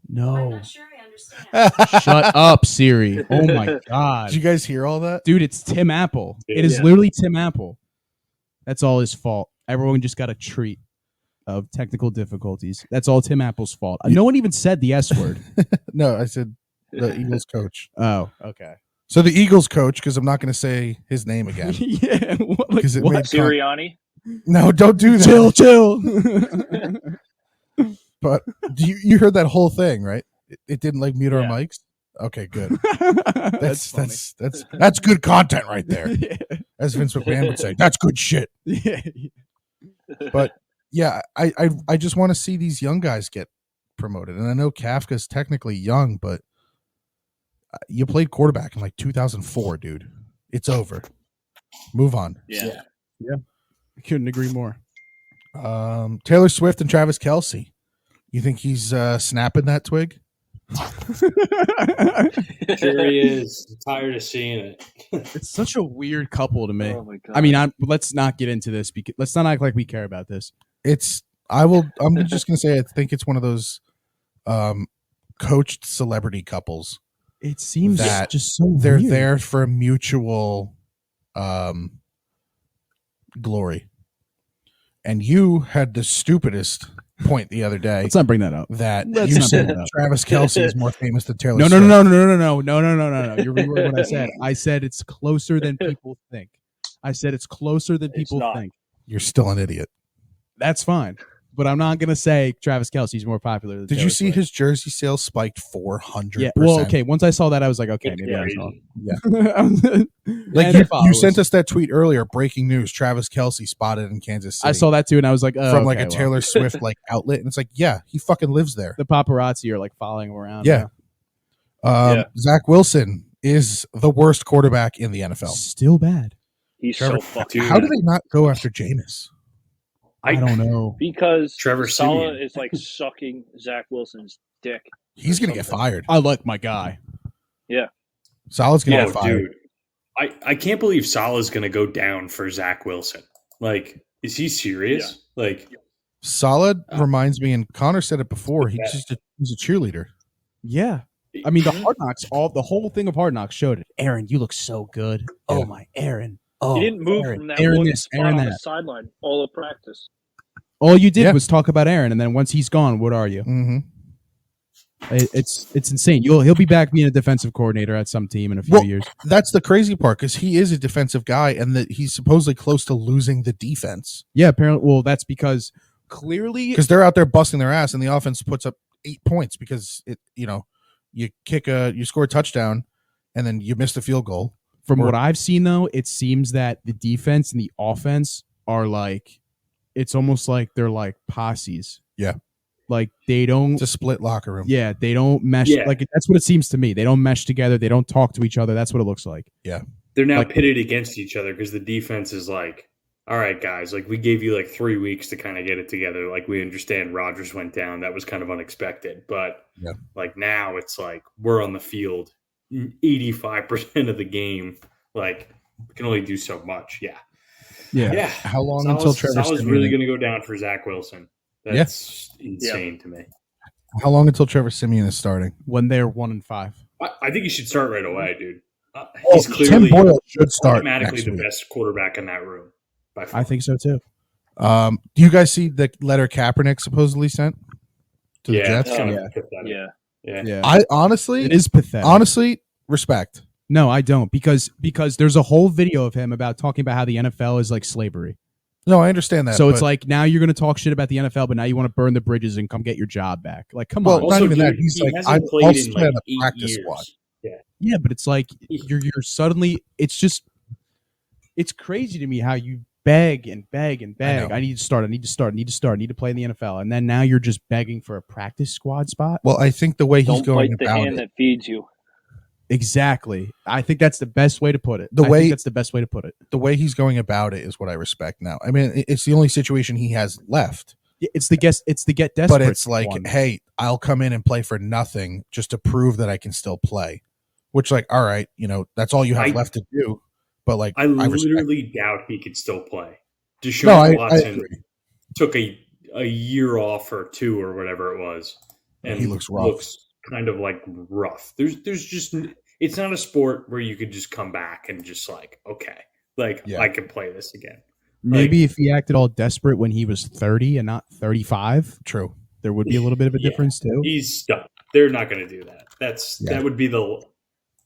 Speaker 7: I'm
Speaker 3: No.
Speaker 7: not sure I understand.
Speaker 3: Shut up, Siri. Oh my God.
Speaker 2: Did you guys hear all that?
Speaker 3: Dude, it's Tim Apple. It is
Speaker 4: Yeah.
Speaker 3: literally Tim Apple. That's all his fault. Everyone just got a treat of technical difficulties. That's all Tim Apple's fault. No one even said the S word.
Speaker 2: No, I said the Eagles coach.
Speaker 3: Oh, okay.
Speaker 2: So the Eagles coach, because I'm not going to say his name again.
Speaker 3: Yeah. What? Like,
Speaker 2: 'Cause it
Speaker 3: what?
Speaker 2: made-
Speaker 4: Sirianni.
Speaker 2: No, don't do that.
Speaker 3: Chill.
Speaker 2: But you heard that whole thing, right? It didn't like mute our
Speaker 4: Yeah.
Speaker 2: mics. Okay, good.
Speaker 3: That's funny.
Speaker 2: That's good content right there.
Speaker 3: Yeah.
Speaker 2: As Vince McMahon would say, that's good shit.
Speaker 3: Yeah.
Speaker 2: But yeah, I just want to see these young guys get promoted. And I know Kafka's technically young, but you played quarterback in like 2004, dude. It's over. Move on.
Speaker 4: Yeah.
Speaker 3: I couldn't agree more.
Speaker 2: Taylor Swift and Travis Kelce. You think he's snapping that twig?
Speaker 6: Sure he is. I'm tired of seeing it.
Speaker 3: It's such a weird couple to me.
Speaker 4: Oh my god.
Speaker 3: I mean, let's not get into this because let's not act like we care about this.
Speaker 2: I'm just gonna say I think it's one of those coached celebrity couples.
Speaker 3: It seems
Speaker 2: That
Speaker 3: just so
Speaker 2: They're
Speaker 3: weird.
Speaker 2: there for mutual glory. And you had the stupidest point the other day
Speaker 3: Let's not bring that up.
Speaker 2: that
Speaker 3: Let's
Speaker 2: you
Speaker 3: not
Speaker 2: said
Speaker 3: bring it up.
Speaker 2: Travis Kelce is more famous than Taylor
Speaker 3: No.
Speaker 2: Swift.
Speaker 3: No. You're rewording what I said. I said it's closer than people think. I said it's closer than people
Speaker 4: not.
Speaker 3: think.
Speaker 2: You're still an idiot.
Speaker 3: That's fine. But I'm not gonna say Travis Kelce's more popular than
Speaker 2: Did
Speaker 3: Taylor
Speaker 2: you see
Speaker 3: Swift.
Speaker 2: his jersey sales spiked 400%?
Speaker 3: Yeah. Well, okay. Once I saw that, I was like, okay,
Speaker 6: It's
Speaker 3: maybe I
Speaker 6: crazy.
Speaker 3: saw.
Speaker 2: Yeah. Like
Speaker 3: And
Speaker 2: you
Speaker 3: followers.
Speaker 2: sent us that tweet earlier. Breaking news: Travis Kelce spotted in Kansas City.
Speaker 3: I saw that too, and I was like, oh,
Speaker 2: from like
Speaker 3: okay,
Speaker 2: a
Speaker 3: well.
Speaker 2: Taylor Swift like outlet, and it's like, yeah, he fucking lives there.
Speaker 3: The paparazzi are like following him around.
Speaker 2: Yeah.
Speaker 4: Yeah.
Speaker 2: Zach Wilson is the worst quarterback in the NFL.
Speaker 3: Still bad.
Speaker 4: He's
Speaker 2: Trevor,
Speaker 4: so fucking
Speaker 2: how do they not go after Jameis?
Speaker 3: I don't know.
Speaker 4: because
Speaker 6: Trevor
Speaker 4: Saleh
Speaker 6: Siemian.
Speaker 4: is like sucking Zach Wilson's dick.
Speaker 2: He's gonna get
Speaker 4: Something.
Speaker 2: fired.
Speaker 3: I like my guy.
Speaker 2: Saleh's gonna
Speaker 6: Oh,
Speaker 2: get fired.
Speaker 6: dude. I can't believe Salah's going to go down for Zach Wilson. Like, is he serious? Like,
Speaker 2: Solid reminds me, and Connor said it before. He's a cheerleader.
Speaker 3: Yeah. I mean, the Hard Knocks, the whole thing of Hard Knocks showed it. Aaron, you look so good.
Speaker 2: Yeah.
Speaker 3: Oh my, Aaron. Oh,
Speaker 4: He didn't move
Speaker 3: Aaron.
Speaker 4: from that
Speaker 3: Aaron
Speaker 4: one
Speaker 3: this,
Speaker 4: spot
Speaker 3: Aaron
Speaker 4: on the
Speaker 3: that.
Speaker 4: sideline all of practice.
Speaker 3: All you did
Speaker 2: Yeah.
Speaker 3: was talk about Aaron, and then once he's gone, what are you?
Speaker 2: Mm-hmm.
Speaker 3: It's insane. He'll be back being a defensive coordinator at some team in a few
Speaker 2: Well,
Speaker 3: years.
Speaker 2: That's the crazy part because he is a defensive guy, and that he's supposedly close to losing the defense.
Speaker 3: Yeah, apparently. Well, that's because clearly,
Speaker 2: because they're out there busting their ass, and the offense puts up 8 points because you score a touchdown, and then you miss the field goal.
Speaker 3: from what I've seen, though, it seems that the defense and the offense are like, it's almost like they're like posses.
Speaker 2: Yeah.
Speaker 3: Like they don't.
Speaker 2: It's a split locker room.
Speaker 3: Yeah, they don't mesh.
Speaker 6: Yeah.
Speaker 3: Like that's what it seems to me. They don't mesh together. They don't talk to each other. That's what it looks like.
Speaker 2: Yeah.
Speaker 6: They're now
Speaker 3: Like-
Speaker 6: pitted against each other because the defense is like, all right, guys, like we gave you like 3 weeks to kind of get it together. Like we understand Rodgers went down. That was kind of unexpected. But like now it's like we're on the field 85% of the game. Like we can only do so much. Yeah.
Speaker 3: Yeah.
Speaker 2: How long until Trevor
Speaker 6: Salah's
Speaker 2: Siemian?
Speaker 6: really going to go down for Zach Wilson? That's insane to me.
Speaker 2: How long until Trevor Siemian is starting?
Speaker 3: When they're 1-5.
Speaker 6: I think he should start right away, dude.
Speaker 2: He's
Speaker 6: He's clearly
Speaker 2: Tim Boyle should start
Speaker 6: automatically
Speaker 2: next
Speaker 6: the
Speaker 2: week.
Speaker 6: best quarterback in that room. By far.
Speaker 3: I think so too.
Speaker 2: Do you guys see the letter Kaepernick supposedly sent to the Jets?
Speaker 6: it's kind of
Speaker 3: Yeah.
Speaker 6: pathetic.
Speaker 4: Yeah.
Speaker 3: Yeah,
Speaker 2: I honestly,
Speaker 3: it is pathetic.
Speaker 2: honestly respect.
Speaker 3: No, I don't because there's a whole video of him about talking about how the NFL is like slavery.
Speaker 2: No, I understand that.
Speaker 3: So it's
Speaker 2: but-
Speaker 3: like now you're going to talk shit about the NFL, but now you want to burn the bridges and come get your job back. Like, come
Speaker 2: well,
Speaker 3: on.
Speaker 2: not
Speaker 6: Also,
Speaker 2: even that.
Speaker 6: dude,
Speaker 2: He's
Speaker 6: he
Speaker 2: like,
Speaker 6: hasn't
Speaker 2: I'll
Speaker 6: played
Speaker 2: stay
Speaker 6: in
Speaker 2: on
Speaker 6: like
Speaker 2: the
Speaker 6: 8
Speaker 2: practice
Speaker 6: years.
Speaker 2: squad.
Speaker 3: Yeah, but it's like you're suddenly. It's just. It's crazy to me how you beg and beg and beg.
Speaker 2: know.
Speaker 3: I need to start. I need to start. I need to start. I need to play in the NFL, and then now you're just begging for a practice squad spot.
Speaker 2: Well, I think the way he's
Speaker 4: Don't
Speaker 2: going
Speaker 4: bite the
Speaker 2: about
Speaker 4: hand
Speaker 2: it,
Speaker 4: that feeds you.
Speaker 3: Exactly. I think that's the best way to put it.
Speaker 2: The
Speaker 3: I
Speaker 2: way-
Speaker 3: think that's the best way to put it.
Speaker 2: the way he's going about it is what I respect now. I mean, it's the only situation he has left.
Speaker 3: Yeah, it's the get desperate.
Speaker 2: But it's like,
Speaker 3: one.
Speaker 2: hey, I'll come in and play for nothing just to prove that I can still play. Which, like, all right, that's all you have
Speaker 6: I-
Speaker 2: left to do. But like,
Speaker 6: I
Speaker 2: respect
Speaker 6: literally doubt he could still play. Deshaun
Speaker 2: No, I
Speaker 6: Watson
Speaker 2: agree.
Speaker 6: took a year off or 2 or whatever it was, and
Speaker 2: He looks rough.
Speaker 6: Looks kind of like rough. There's just it's not a sport where you could just come back and just like, okay, like
Speaker 2: Yeah.
Speaker 6: I can play this again.
Speaker 3: Maybe if he acted all desperate when he was 30 and not 35,
Speaker 2: True.
Speaker 3: there would be a little bit of a
Speaker 6: Yeah.
Speaker 3: difference too.
Speaker 6: He's stuck. They're not going to do that.
Speaker 2: Yeah.
Speaker 6: That would be the.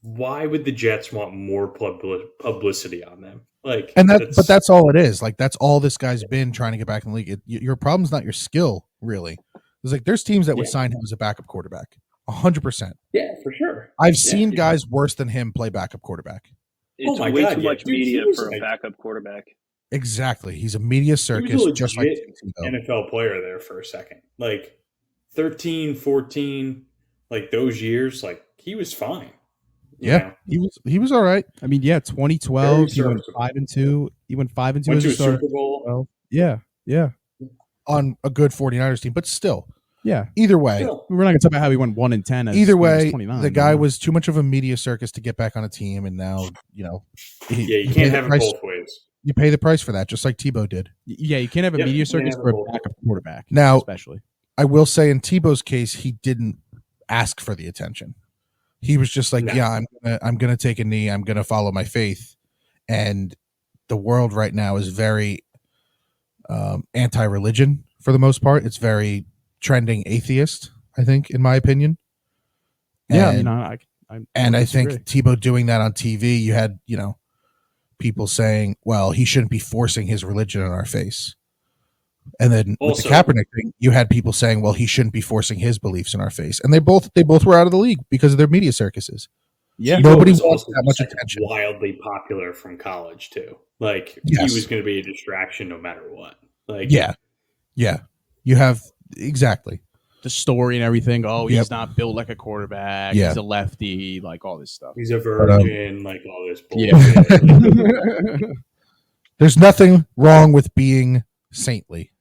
Speaker 6: Why would the Jets want more publicity on them? Like,
Speaker 2: But that's all it is. Like, that's all this guy's been trying to get back in the league. Your problem's not your skill, really. It's like there's teams that would
Speaker 6: Yeah.
Speaker 2: sign him as a backup quarterback, 100%.
Speaker 6: yeah, for sure.
Speaker 2: I've
Speaker 6: Yeah,
Speaker 2: seen
Speaker 6: yeah.
Speaker 2: guys worse than him play backup quarterback.
Speaker 4: It's
Speaker 6: my
Speaker 4: way
Speaker 6: God,
Speaker 4: too
Speaker 6: yeah.
Speaker 4: much
Speaker 6: Dude, he
Speaker 4: media
Speaker 6: was
Speaker 4: for a
Speaker 6: like-
Speaker 4: backup quarterback.
Speaker 2: Exactly. He's a media
Speaker 6: He
Speaker 2: circus,
Speaker 6: was a
Speaker 2: just like
Speaker 6: legit NFL player there for a second. Like 13, 14, like those years, like he was fine. You
Speaker 2: Yeah,
Speaker 6: know?
Speaker 2: he was all right.
Speaker 3: I mean, yeah, 2012, he
Speaker 6: Very
Speaker 3: went
Speaker 6: serviceable.
Speaker 3: 5-2. He went 5-2
Speaker 6: Went
Speaker 3: as
Speaker 6: to
Speaker 3: a
Speaker 6: a
Speaker 3: starter.
Speaker 6: Super Bowl.
Speaker 3: Well, yeah.
Speaker 2: On a good 49ers team, but still,
Speaker 3: Yeah.
Speaker 2: either way,
Speaker 6: Still,
Speaker 3: We're not going to talk about how he went 1-10. As
Speaker 2: either
Speaker 3: when he was
Speaker 2: way,
Speaker 3: 29,
Speaker 2: the guy
Speaker 3: you know?
Speaker 2: was too much of a media circus to get back on a team, and now
Speaker 6: yeah,
Speaker 2: you
Speaker 6: you
Speaker 2: pay
Speaker 6: can't
Speaker 2: the
Speaker 6: have it
Speaker 2: price.
Speaker 6: both ways.
Speaker 2: You pay the price for that, just like Tebow did.
Speaker 3: Yeah, you can't have a
Speaker 6: Yep,
Speaker 3: media
Speaker 6: you can't
Speaker 3: circus
Speaker 6: have
Speaker 3: for
Speaker 6: it
Speaker 3: a
Speaker 6: both.
Speaker 3: backup quarterback.
Speaker 2: Now-
Speaker 3: especially.
Speaker 2: I will say, in Tebow's case, he didn't ask for the attention. He was just like,
Speaker 6: No.
Speaker 2: "Yeah, I'm gonna take a knee. I'm gonna follow my faith." And the world right now is very anti-religion for the most part. It's very trending atheist, I think, in my opinion.
Speaker 3: Yeah,
Speaker 2: And-
Speaker 3: I
Speaker 2: And I think
Speaker 3: disagree.
Speaker 2: Tebow doing that on TV, you had, people saying, well, he shouldn't be forcing his religion on our face. And then with
Speaker 6: Also-
Speaker 2: the Kaepernick thing, you had people saying, well, he shouldn't be forcing his beliefs in our face. And they both were out of the league because of their media circuses.
Speaker 3: Yeah,
Speaker 6: Tebow
Speaker 2: Nobody
Speaker 6: was
Speaker 2: wants
Speaker 6: also
Speaker 2: that much
Speaker 6: just, like,
Speaker 2: attention.
Speaker 6: Wildly popular from college too. Like
Speaker 2: Yes.
Speaker 6: he was going to be a distraction no matter what. Like
Speaker 2: Yeah. You have exactly.
Speaker 3: the story and everything. Oh,
Speaker 2: Yep.
Speaker 3: he's not built like a quarterback.
Speaker 2: Yeah.
Speaker 3: He's a lefty, like all this stuff.
Speaker 6: he's a virgin, like all this bullshit.
Speaker 3: Yeah.
Speaker 2: There's nothing wrong with being saintly.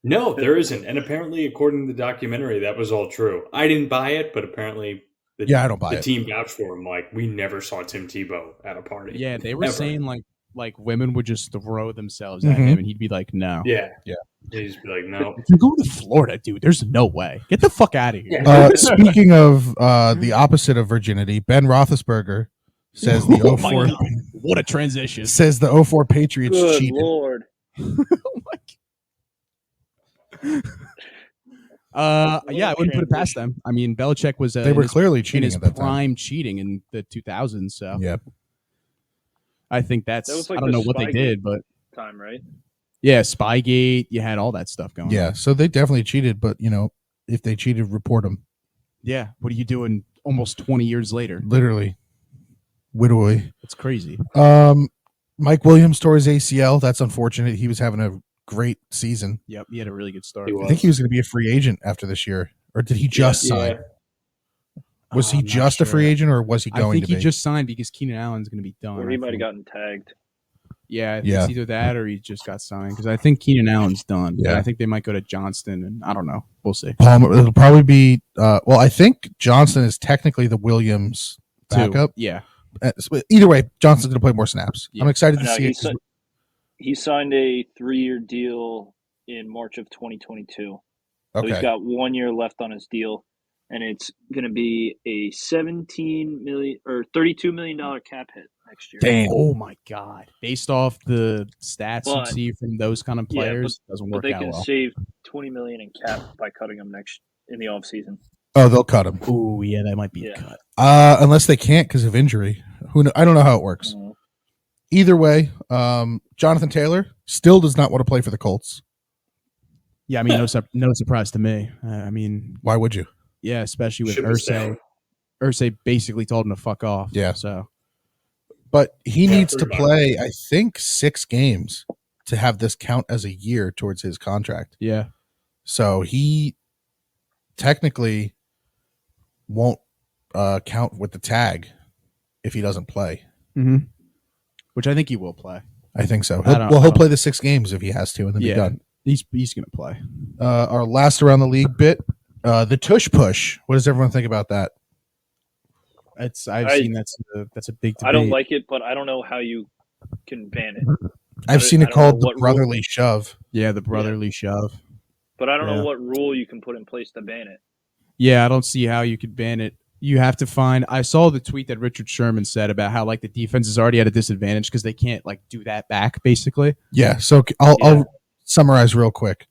Speaker 6: No, there isn't. And apparently, according to the documentary, that was all true. I didn't buy it, but apparently,
Speaker 2: Yeah, I don't buy
Speaker 6: the
Speaker 2: it.
Speaker 6: team vouched for him. Like we never saw Tim Tebow at a party.
Speaker 3: Yeah, they were
Speaker 6: Ever.
Speaker 3: saying like women would just throw themselves at
Speaker 2: Mhm.
Speaker 3: him, and he'd be like, "No,
Speaker 6: Yeah,
Speaker 2: Yeah.
Speaker 6: He'd just be like, no.
Speaker 3: if you're going to Florida, dude, there's no way. Get the fuck out of here."
Speaker 2: Speaking of the opposite of virginity, Ben Roethlisberger says the
Speaker 3: Oh my
Speaker 2: 04
Speaker 3: God. What a transition!
Speaker 2: says the 04 Patriots
Speaker 4: Good
Speaker 2: cheated.
Speaker 4: Lord.
Speaker 3: Yeah, I wouldn't put it past them. I mean, Belichick was
Speaker 2: They were clearly
Speaker 3: in
Speaker 2: cheating
Speaker 3: his
Speaker 2: at that time.
Speaker 3: prime cheating in the 2000s. So
Speaker 2: Yeah.
Speaker 3: I think that's
Speaker 4: That was like
Speaker 3: I don't
Speaker 4: the
Speaker 3: know what they
Speaker 4: Spygate
Speaker 3: did, but
Speaker 4: time, right?
Speaker 3: Yeah, Spygate. You had all that stuff going
Speaker 2: Yeah,
Speaker 3: on.
Speaker 2: so they definitely cheated, but if they cheated, report them.
Speaker 3: Yeah. What are you doing almost 20 years later?
Speaker 2: Literally, widowy.
Speaker 3: It's crazy.
Speaker 2: Mike Williams tore his ACL. That's unfortunate. He was having a great season.
Speaker 3: Yep. He had a really good start.
Speaker 6: He
Speaker 2: I think he was going to be a free agent after this year, or did he just sign? Was he
Speaker 3: I'm not
Speaker 2: just a free
Speaker 3: sure.
Speaker 2: agent, or was he going
Speaker 3: I think
Speaker 2: to
Speaker 3: he
Speaker 2: be?
Speaker 3: just signed because Keenan Allen's going to be done.
Speaker 4: Or
Speaker 3: I
Speaker 4: he might have
Speaker 3: think.
Speaker 4: gotten tagged.
Speaker 3: Yeah,
Speaker 2: Yeah.
Speaker 3: it's either that or he just got signed because I think Keenan Allen's done.
Speaker 2: Yeah.
Speaker 3: And I think they might go to Johnston, and I don't know. We'll see.
Speaker 2: Palmer. It'll probably be. Well, I think Johnson is technically the Williams backup.
Speaker 3: Yeah.
Speaker 2: Either way, Johnson's going to play more snaps.
Speaker 3: Yeah.
Speaker 2: I'm excited
Speaker 4: I
Speaker 2: to
Speaker 4: know,
Speaker 2: see
Speaker 4: he,
Speaker 2: it.
Speaker 4: si- he signed a 3-year deal in March of 2022. So he's
Speaker 2: Okay.
Speaker 4: got 1 year left on his deal, and it's going to be a $17 million or $32 million cap hit next year.
Speaker 2: Damn.
Speaker 3: Oh my God! Based off the stats you
Speaker 4: But-
Speaker 3: see from those kind of
Speaker 4: Yeah,
Speaker 3: players, doesn't
Speaker 4: But
Speaker 3: work
Speaker 4: they
Speaker 3: out
Speaker 4: can
Speaker 3: well.
Speaker 4: save $20 million in cap by cutting him in the offseason.
Speaker 2: Oh, they'll cut him.
Speaker 3: Oh yeah, that might be
Speaker 4: Yeah.
Speaker 3: a cut.
Speaker 2: Unless they can't because of injury. I don't know how it works.
Speaker 4: Mhm.
Speaker 2: Either way, Jonathan Taylor still does not want to play for the Colts.
Speaker 3: Yeah, I mean, no surprise to me. I mean,
Speaker 2: Why would you?
Speaker 3: yeah, especially with
Speaker 6: Ship is down.
Speaker 3: Ursay basically told him to fuck off.
Speaker 2: Yeah.
Speaker 3: So
Speaker 2: But he
Speaker 6: Yeah,
Speaker 2: needs to
Speaker 6: pretty much.
Speaker 2: play, I think, 6 games to have this count as a year towards his contract.
Speaker 3: yeah,
Speaker 2: So he technically won't count with the tag if he doesn't play.
Speaker 3: which I think he will play.
Speaker 2: I think so.
Speaker 3: I don't-
Speaker 2: He'll
Speaker 3: I don't-
Speaker 2: play the 6 games if he has to, and then be
Speaker 3: Yeah,
Speaker 2: done.
Speaker 3: he's gonna play.
Speaker 2: Our last around the league bit, the tush push. What does everyone think about that?
Speaker 3: I've
Speaker 4: I-
Speaker 3: seen that's a big debate.
Speaker 4: I don't like it, but I don't know how you can ban it.
Speaker 2: I've seen
Speaker 4: I
Speaker 2: it
Speaker 4: don't
Speaker 2: called
Speaker 4: know
Speaker 2: the
Speaker 4: what
Speaker 2: brotherly shove.
Speaker 3: Yeah, the brotherly shove.
Speaker 4: But I don't
Speaker 3: Yeah.
Speaker 4: know what rule you can put in place to ban it.
Speaker 3: Yeah, I don't see how you could ban it. You have to find. I saw the tweet that Richard Sherman said about how like the defense is already at a disadvantage because they can't like do that back basically.
Speaker 2: Yeah, so I'll summarize real quick.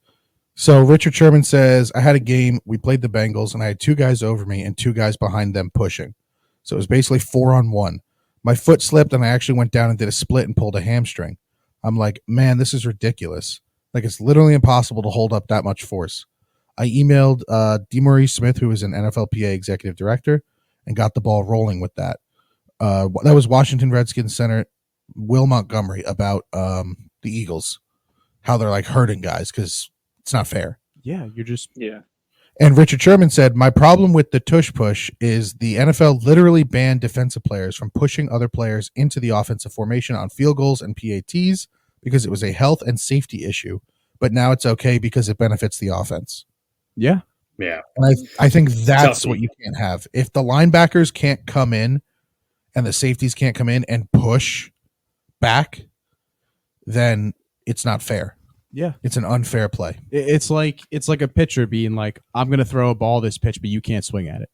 Speaker 2: So Richard Sherman says, I had a game, we played the Bengals, and I had 2 guys over me and 2 guys behind them pushing. So it was basically 4-on-1. My foot slipped, and I actually went down and did a split and pulled a hamstring. I'm like, man, this is ridiculous. Like, it's literally impossible to hold up that much force. I emailed DeMaurice Smith, who is an NFLPA executive director, and got the ball rolling with that. That was Washington Redskins center Will Montgomery about the Eagles, how they're like hurting guys because it's not fair.
Speaker 3: Yeah, you're just
Speaker 4: Yeah.
Speaker 2: And Richard Sherman said, my problem with the tush push is the NFL literally banned defensive players from pushing other players into the offensive formation on field goals and PATs because it was a health and safety issue. But now it's okay because it benefits the offense.
Speaker 3: yeah.
Speaker 6: Yeah.
Speaker 2: And I think that's
Speaker 6: Tough.
Speaker 2: what you can't have. If the linebackers can't come in and the safeties can't come in and push back, then it's not fair.
Speaker 3: Yeah.
Speaker 2: It's an unfair play.
Speaker 3: It's like a pitcher being like, I'm gonna throw a ball this pitch, but you can't swing at it.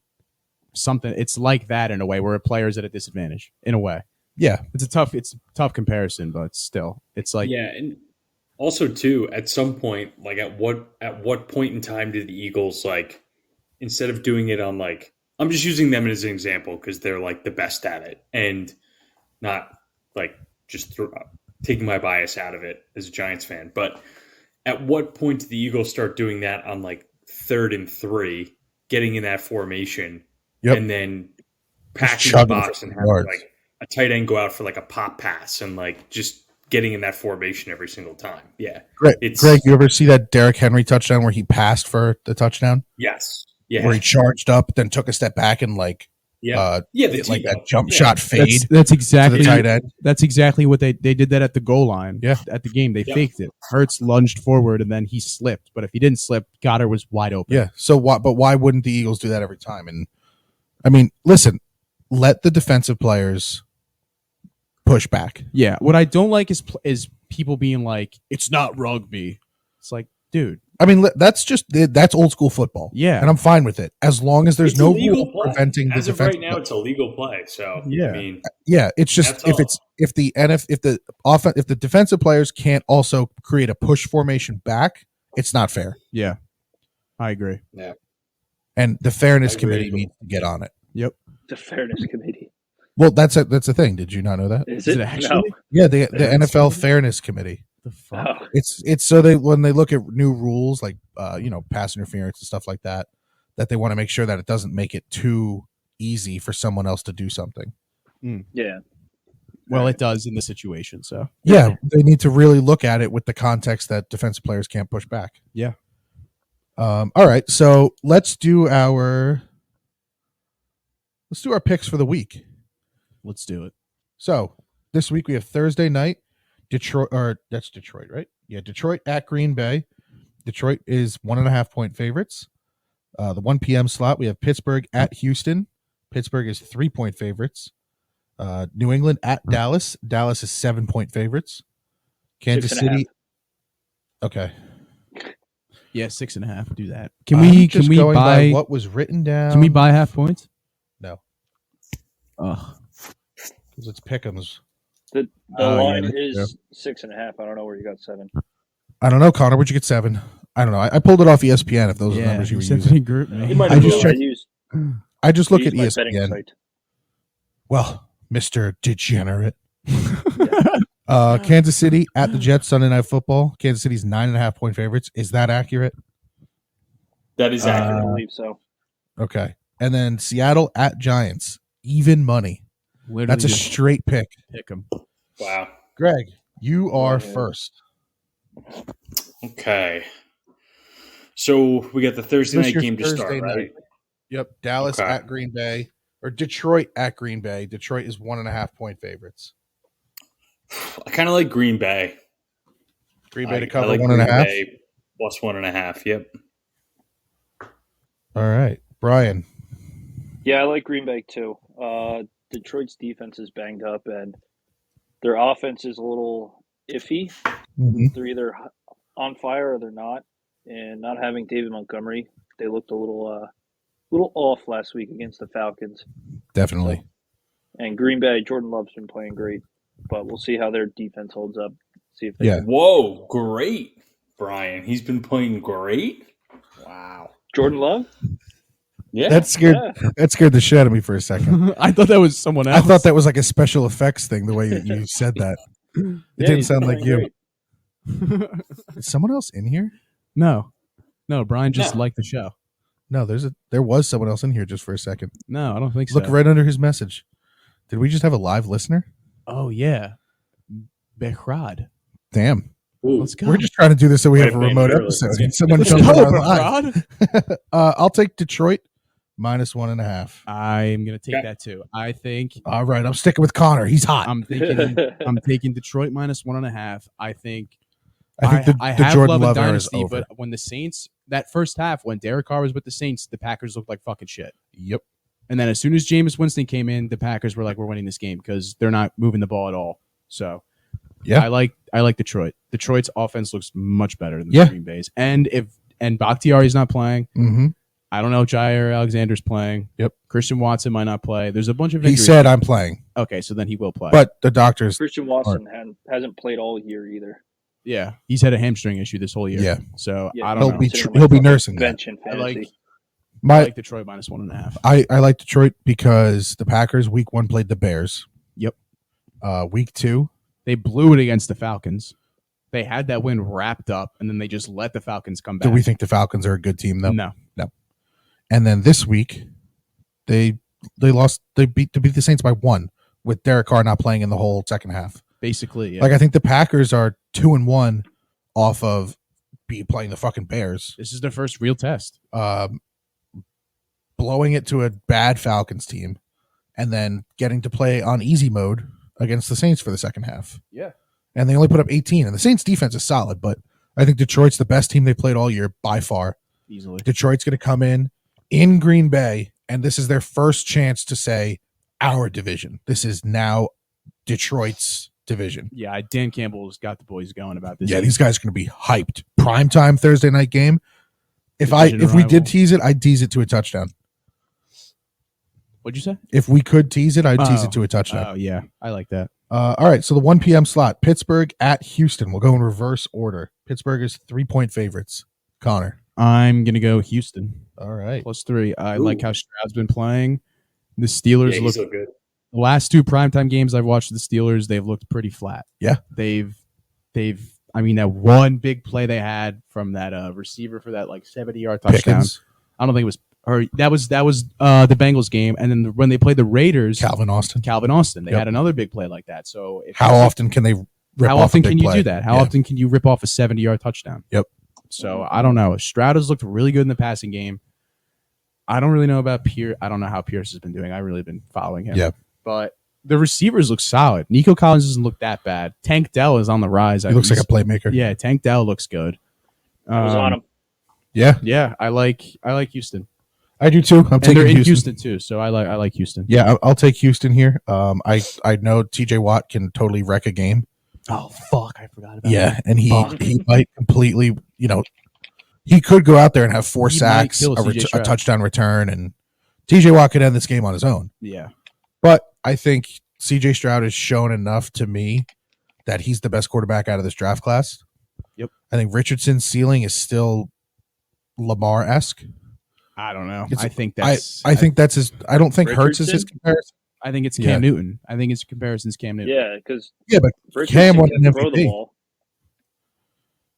Speaker 3: Something it's like that in a way where a player's at a disadvantage in a way.
Speaker 2: Yeah.
Speaker 3: It's a tough comparison, but still, it's like
Speaker 6: Yeah, and also too, at some point, like at what point in time did the Eagles like instead of doing it on like I'm just using them as an example because they're like the best at it and not like just taking my bias out of it as a Giants fan. But at what point did the Eagles start doing that on like 3rd and 3, getting in that formation,
Speaker 2: Yep.
Speaker 6: and then packing the
Speaker 2: chugging
Speaker 6: box
Speaker 2: for
Speaker 6: and having
Speaker 2: yards.
Speaker 6: like a tight end go out for like a pop pass and like just getting in that formation every single time. Yeah.
Speaker 2: Greg,
Speaker 6: It's-
Speaker 2: you ever see that Derrick Henry touchdown where he passed for the touchdown?
Speaker 6: Yes. Yeah.
Speaker 2: Where he charged up, then took a step back and like
Speaker 6: Yeah. The
Speaker 2: like that
Speaker 6: Tebow.
Speaker 2: jump
Speaker 6: Yeah.
Speaker 2: shot fade
Speaker 3: that's
Speaker 2: to
Speaker 3: exactly
Speaker 2: the tight end.
Speaker 3: That's exactly what they did that at the goal line.
Speaker 2: Yeah.
Speaker 3: At the game. They
Speaker 6: Yeah.
Speaker 3: faked it. Hurts lunged forward and then he slipped. But if he didn't slip, Goddard was wide open.
Speaker 2: Yeah. So why wouldn't the Eagles do that every time? And I mean, listen, let the defensive players push back.
Speaker 3: Yeah. What I don't like is people being like, it's not rugby. It's like, dude.
Speaker 2: I mean, that's old school football.
Speaker 3: Yeah.
Speaker 2: And I'm fine with it as long as there's
Speaker 6: It's
Speaker 2: no
Speaker 6: a legal
Speaker 2: rule
Speaker 6: play.
Speaker 2: preventing the
Speaker 6: As of
Speaker 2: defense.
Speaker 6: right now, it's a legal play. So
Speaker 3: Yeah.
Speaker 6: I mean,
Speaker 2: Yeah, it's just
Speaker 6: That's
Speaker 2: if the defensive players can't also create a push formation back, it's not fair.
Speaker 3: Yeah. I agree.
Speaker 2: And the fairness
Speaker 6: I agree.
Speaker 2: committee needs to get on it.
Speaker 3: Yep.
Speaker 4: The Fairness Committee.
Speaker 2: Well, that's a thing. Did you not know that?
Speaker 4: Is
Speaker 3: Is
Speaker 4: it?
Speaker 3: it actually?
Speaker 2: Yeah, the
Speaker 3: Fairness
Speaker 2: NFL
Speaker 3: Committee?
Speaker 2: Fairness Committee.
Speaker 3: the fuck?
Speaker 4: Oh,
Speaker 2: It's so they when they look at new rules like pass interference and stuff like that they want to make sure that it doesn't make it too easy for someone else to do something.
Speaker 4: yeah.
Speaker 3: Well, it does in the situation. So
Speaker 2: Yeah, they need to really look at it with the context that defensive players can't push back.
Speaker 3: yeah,
Speaker 2: All right, so let's do our picks for the week.
Speaker 3: let's do it.
Speaker 2: So this week we have Thursday night, Detroit, or that's Detroit, right? Yeah, Detroit at Green Bay. Detroit is 1.5 point favorites. The 1 p.m. slot, we have Pittsburgh at Houston. Pittsburgh is 3 point favorites. New England at Dallas. Dallas is 7 point favorites. Kansas
Speaker 4: 6.5.
Speaker 2: City. Okay.
Speaker 3: Yeah, 6.5. Do that. Can
Speaker 2: I'm
Speaker 3: we
Speaker 2: just
Speaker 3: can we
Speaker 2: going by
Speaker 3: buy
Speaker 2: what was written down?
Speaker 3: Can we buy half points?
Speaker 2: No,
Speaker 3: Ugh.
Speaker 2: because it's pick'ems.
Speaker 4: The
Speaker 3: Oh, yeah,
Speaker 4: line
Speaker 3: that's
Speaker 4: is 6.5. I don't know where you got 7.
Speaker 2: I don't know, Connor. Where'd you get 7? I don't know. I pulled it off ESPN. If those are the numbers you were
Speaker 3: sent
Speaker 2: using.
Speaker 3: me group me.
Speaker 4: You might
Speaker 2: I
Speaker 4: have
Speaker 2: just
Speaker 4: used-
Speaker 2: checked-
Speaker 4: I used,
Speaker 2: I just look
Speaker 4: I
Speaker 2: at
Speaker 4: used my betting
Speaker 2: ESPN.
Speaker 4: site.
Speaker 2: Well, Mr. Degenerate. Kansas City at the Jets Sunday Night Football. Kansas City's 9.5 point favorites. Is that accurate?
Speaker 6: That is
Speaker 4: I
Speaker 6: accurate.
Speaker 4: believe so.
Speaker 2: Okay. And then Seattle at Giants. Even money.
Speaker 3: Literally
Speaker 2: That's a
Speaker 3: just
Speaker 2: straight pick.
Speaker 3: pick 'em.
Speaker 6: Wow.
Speaker 2: Greg, you are
Speaker 4: ahead.
Speaker 2: first.
Speaker 6: Okay. So we got the Thursday
Speaker 2: This
Speaker 6: night
Speaker 2: your
Speaker 6: game to
Speaker 2: Thursday
Speaker 6: start, right?
Speaker 2: night. Yep. Dallas
Speaker 6: Okay.
Speaker 2: at Green Bay. Or Detroit at Green Bay. Detroit is 1.5 point favorites.
Speaker 6: I kind of like Green Bay.
Speaker 2: Green Bay to
Speaker 6: I
Speaker 2: cover
Speaker 6: like
Speaker 2: 1.5.
Speaker 6: Green Bay plus 1.5. Yep.
Speaker 2: All right. Brian.
Speaker 4: Yeah, I like Green Bay too. Detroit's defense is banged up, and their offense is a little iffy. They're either on fire or they're not. And not having David Montgomery, they looked a little off last week against the Falcons.
Speaker 2: Definitely.
Speaker 4: And Green Bay, Jordan Love's been playing great, but we'll see how their defense holds up. See if they
Speaker 2: Yeah.
Speaker 6: Whoa, great, Brian. He's been playing great. Wow.
Speaker 4: Jordan Love.
Speaker 6: Yeah.
Speaker 2: That scared the shit out of me for a second.
Speaker 3: I thought that was someone
Speaker 2: I
Speaker 3: else.
Speaker 2: thought that was like a special effects thing, the way you said that. It
Speaker 4: Yeah,
Speaker 2: didn't
Speaker 4: he's
Speaker 2: sound
Speaker 4: been
Speaker 2: like you.
Speaker 4: playing great.
Speaker 2: Is someone else in here?
Speaker 3: No, Brian just
Speaker 6: No.
Speaker 3: liked the show.
Speaker 2: No, there was someone else in here just for a second.
Speaker 3: No, I don't think so.
Speaker 2: Look right under his message. Did we just have a live listener?
Speaker 3: Oh yeah, Behrad.
Speaker 2: Damn.
Speaker 6: Ooh.
Speaker 3: Let's go.
Speaker 2: We're just trying to do this so we have a
Speaker 6: Right,
Speaker 2: remote
Speaker 6: early.
Speaker 2: episode. And someone
Speaker 3: Let's
Speaker 2: comes
Speaker 3: go,
Speaker 2: on live.
Speaker 3: Behrad.
Speaker 2: I'll take Detroit minus 1.5.
Speaker 3: I'm gonna take
Speaker 6: Okay.
Speaker 3: that too. I think
Speaker 2: All right, I'm sticking with Connor. He's hot.
Speaker 3: I'm taking Detroit minus 1.5. I think
Speaker 2: I think
Speaker 3: I
Speaker 2: the
Speaker 3: have
Speaker 2: Jordan
Speaker 3: love in
Speaker 2: Love era is
Speaker 3: Dynasty,
Speaker 2: over.
Speaker 3: but when the Saints that first half when Derek Carr was with the Saints, the Packers looked like fucking shit.
Speaker 2: Yep.
Speaker 3: And then as soon as Jameis Winston came in, the Packers were like, "We're winning this game" because they're not moving the ball at all. So,
Speaker 2: Yeah.
Speaker 3: I like Detroit. Detroit's offense looks much better than
Speaker 2: Yeah.
Speaker 3: Green Bay's. And Bakhtiari's not playing,
Speaker 2: Mm-hmm.
Speaker 3: I don't know if Jair Alexander's playing.
Speaker 2: Yep.
Speaker 3: Christian Watson might not play. There's a bunch of
Speaker 2: He
Speaker 3: injuries.
Speaker 2: said I'm playing,
Speaker 3: Okay, so then he will play.
Speaker 2: but the doctors.
Speaker 4: Christian Watson hasn't played all year either.
Speaker 3: yeah, he's had a hamstring issue this whole year.
Speaker 2: Yeah.
Speaker 3: So
Speaker 4: Yeah,
Speaker 3: I don't
Speaker 2: He'll
Speaker 3: know.
Speaker 2: be
Speaker 4: Sitting on
Speaker 2: he'll
Speaker 4: my
Speaker 2: be
Speaker 4: fucking
Speaker 2: nursing that.
Speaker 4: bench in
Speaker 3: I
Speaker 4: fantasy.
Speaker 3: like
Speaker 2: My
Speaker 3: Detroit minus 1.5.
Speaker 2: I like Detroit because the Packers week 1 played the Bears.
Speaker 3: Yep.
Speaker 2: Week 2,
Speaker 3: They blew it against the Falcons. They had that win wrapped up, and then they just let the Falcons come back.
Speaker 2: do we think the Falcons are a good team though?
Speaker 3: No.
Speaker 2: And then this week, they lost. They beat the Saints by 1 with Derek Carr not playing in the whole second half.
Speaker 3: Basically, yeah.
Speaker 2: Like I think the Packers are 2-1 off of playing the fucking Bears,
Speaker 3: This is their first real test.
Speaker 2: blowing it to a bad Falcons team, and then getting to play on easy mode against the Saints for the second half.
Speaker 3: Yeah.
Speaker 2: And they only put up 18. And the Saints defense is solid, but I think Detroit's the best team they played all year by far.
Speaker 3: Easily.
Speaker 2: Detroit's going to come in Green Bay, and this is their first chance to say our division. This is now Detroit's division.
Speaker 3: Yeah, Dan Campbell's got the boys going about this.
Speaker 2: Yeah, these guys are going to be hyped. Primetime Thursday night game. If
Speaker 3: Division
Speaker 2: we did
Speaker 3: rival.
Speaker 2: tease it, I'd tease it to a touchdown.
Speaker 3: What'd you say?
Speaker 2: If we could tease it, I'd tease
Speaker 3: Oh.
Speaker 2: it to a touchdown.
Speaker 3: Oh, yeah. I like that.
Speaker 2: All right, so the 1 p.m. slot, Pittsburgh at Houston. We'll go in reverse order. Pittsburgh is 3-point favorites. Connor.
Speaker 3: I'm going to go Houston.
Speaker 2: All right.
Speaker 3: +3. I
Speaker 6: Ooh.
Speaker 3: like how Stroud's been playing. The Steelers
Speaker 6: Yeah,
Speaker 3: look
Speaker 6: he's so good.
Speaker 3: the last 2 primetime games I've watched the Steelers, they've looked pretty flat.
Speaker 2: Yeah.
Speaker 3: They've I mean, that one big play they had from that receiver for that like 70-yard touchdown.
Speaker 2: Pickens,
Speaker 3: I don't think it was, or that was the Bengals game. And then when they played the Raiders,
Speaker 2: Calvin Austin.
Speaker 3: they
Speaker 2: Yep.
Speaker 3: had another big play like that. So
Speaker 2: How often can they rip
Speaker 3: how
Speaker 2: off
Speaker 3: often
Speaker 2: a big
Speaker 3: can you
Speaker 2: play?
Speaker 3: do that? How
Speaker 2: Yeah.
Speaker 3: often can you rip off a 70-yard touchdown?
Speaker 2: Yep.
Speaker 3: So I don't know. Stroud has looked really good in the passing game. I don't really know about Pierce. I don't know how Pierce has been doing. I've really been following him.
Speaker 2: Yeah.
Speaker 3: But the receivers look solid. Nico Collins doesn't look that bad. Tank Dell is on the rise.
Speaker 2: He looks like a playmaker.
Speaker 3: Yeah, Tank Dell looks good.
Speaker 4: I was on him.
Speaker 2: Yeah,
Speaker 3: Yeah, I like Houston.
Speaker 2: I do too. I'm
Speaker 3: And
Speaker 2: taking
Speaker 3: they're in
Speaker 2: Houston.
Speaker 3: Houston too, so I like Houston.
Speaker 2: Yeah, I'll take Houston here. I know TJ Watt can totally wreck a game.
Speaker 3: Oh fuck, I forgot about
Speaker 2: Yeah,
Speaker 3: that.
Speaker 2: and he
Speaker 3: Fuck.
Speaker 2: might completely, he could go out there and have 4
Speaker 3: He might
Speaker 2: sacks,
Speaker 3: kill
Speaker 2: a
Speaker 3: CJ Stroud.
Speaker 2: touchdown return, and TJ Watt could end this game on his own.
Speaker 3: Yeah.
Speaker 2: But I think CJ Stroud has shown enough to me that he's the best quarterback out of this draft class.
Speaker 3: Yep.
Speaker 2: I think Richardson's ceiling is still Lamar-esque.
Speaker 3: I don't know.
Speaker 2: It's-
Speaker 3: I think that's
Speaker 2: I think that's his. I don't think Hurts is his
Speaker 4: Richardson?
Speaker 2: comparison.
Speaker 3: I think it's
Speaker 2: Yeah.
Speaker 3: Cam Newton. I think it's comparison's Cam Newton.
Speaker 4: Yeah, because
Speaker 2: Yeah, but
Speaker 4: Richardson
Speaker 2: won
Speaker 4: can
Speaker 2: an
Speaker 4: throw the
Speaker 2: MVP.
Speaker 4: ball.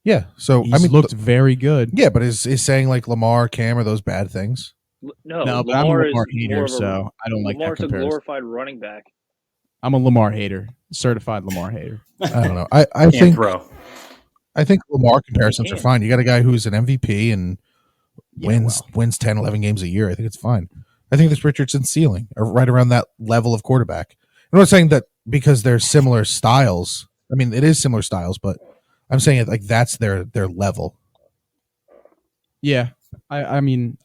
Speaker 2: Yeah. So
Speaker 3: He's
Speaker 2: I mean,
Speaker 3: looked very good.
Speaker 2: yeah, but is saying like Lamar, Cam are those bad things?
Speaker 4: No,
Speaker 3: No, but I'm a
Speaker 4: Lamar
Speaker 3: Lamar
Speaker 4: is
Speaker 3: hater,
Speaker 4: more of a,
Speaker 3: so I don't like that
Speaker 4: Lamar's a
Speaker 3: comparison.
Speaker 4: glorified running back.
Speaker 3: I'm a Lamar hater, certified Lamar hater.
Speaker 2: I don't know. I
Speaker 6: Can't
Speaker 2: think
Speaker 6: throw.
Speaker 2: I think Lamar comparisons are
Speaker 4: can.
Speaker 2: fine. You got a guy who's an MVP and
Speaker 3: Yeah,
Speaker 2: wins 10, 11 games a year. I think it's fine. I think this Richardson's ceiling are right around that level of quarterback. I'm not saying that because they're similar styles. I mean, it is similar styles, but I'm saying it like that's their level.
Speaker 3: Yeah, I mean,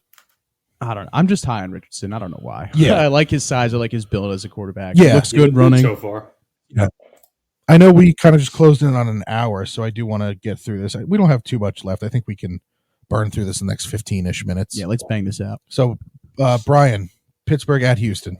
Speaker 3: I don't know. I'm just high on Richardson. I don't know why.
Speaker 2: Yeah.
Speaker 3: I like his size. I like his build as a quarterback.
Speaker 2: Yeah.
Speaker 3: He looks
Speaker 6: Yeah,
Speaker 3: good running.
Speaker 6: so far.
Speaker 2: I know we kind of just closed in on an hour, so I do want to get through this. We don't have too much left. I think we can burn through this in the next 15-ish minutes.
Speaker 3: Yeah, let's bang this out.
Speaker 2: So, Brian, Pittsburgh at Houston.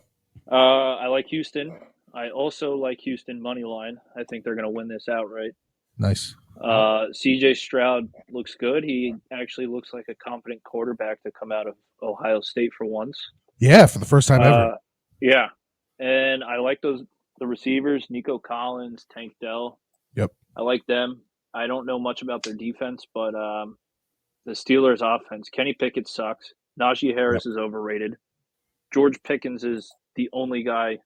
Speaker 4: I like Houston. I also like Houston money line. I think they're going to win this outright.
Speaker 2: Nice.
Speaker 4: CJ Stroud looks good. He actually looks like a competent quarterback to come out of Ohio State for once.
Speaker 2: Yeah, for the first time ever.
Speaker 4: Yeah, and I like the receivers, Nico Collins, Tank Dell.
Speaker 2: Yep.
Speaker 4: I like them. I don't know much about their defense, but the Steelers' offense, Kenny Pickett sucks. Najee Harris is overrated. George Pickens is the only guy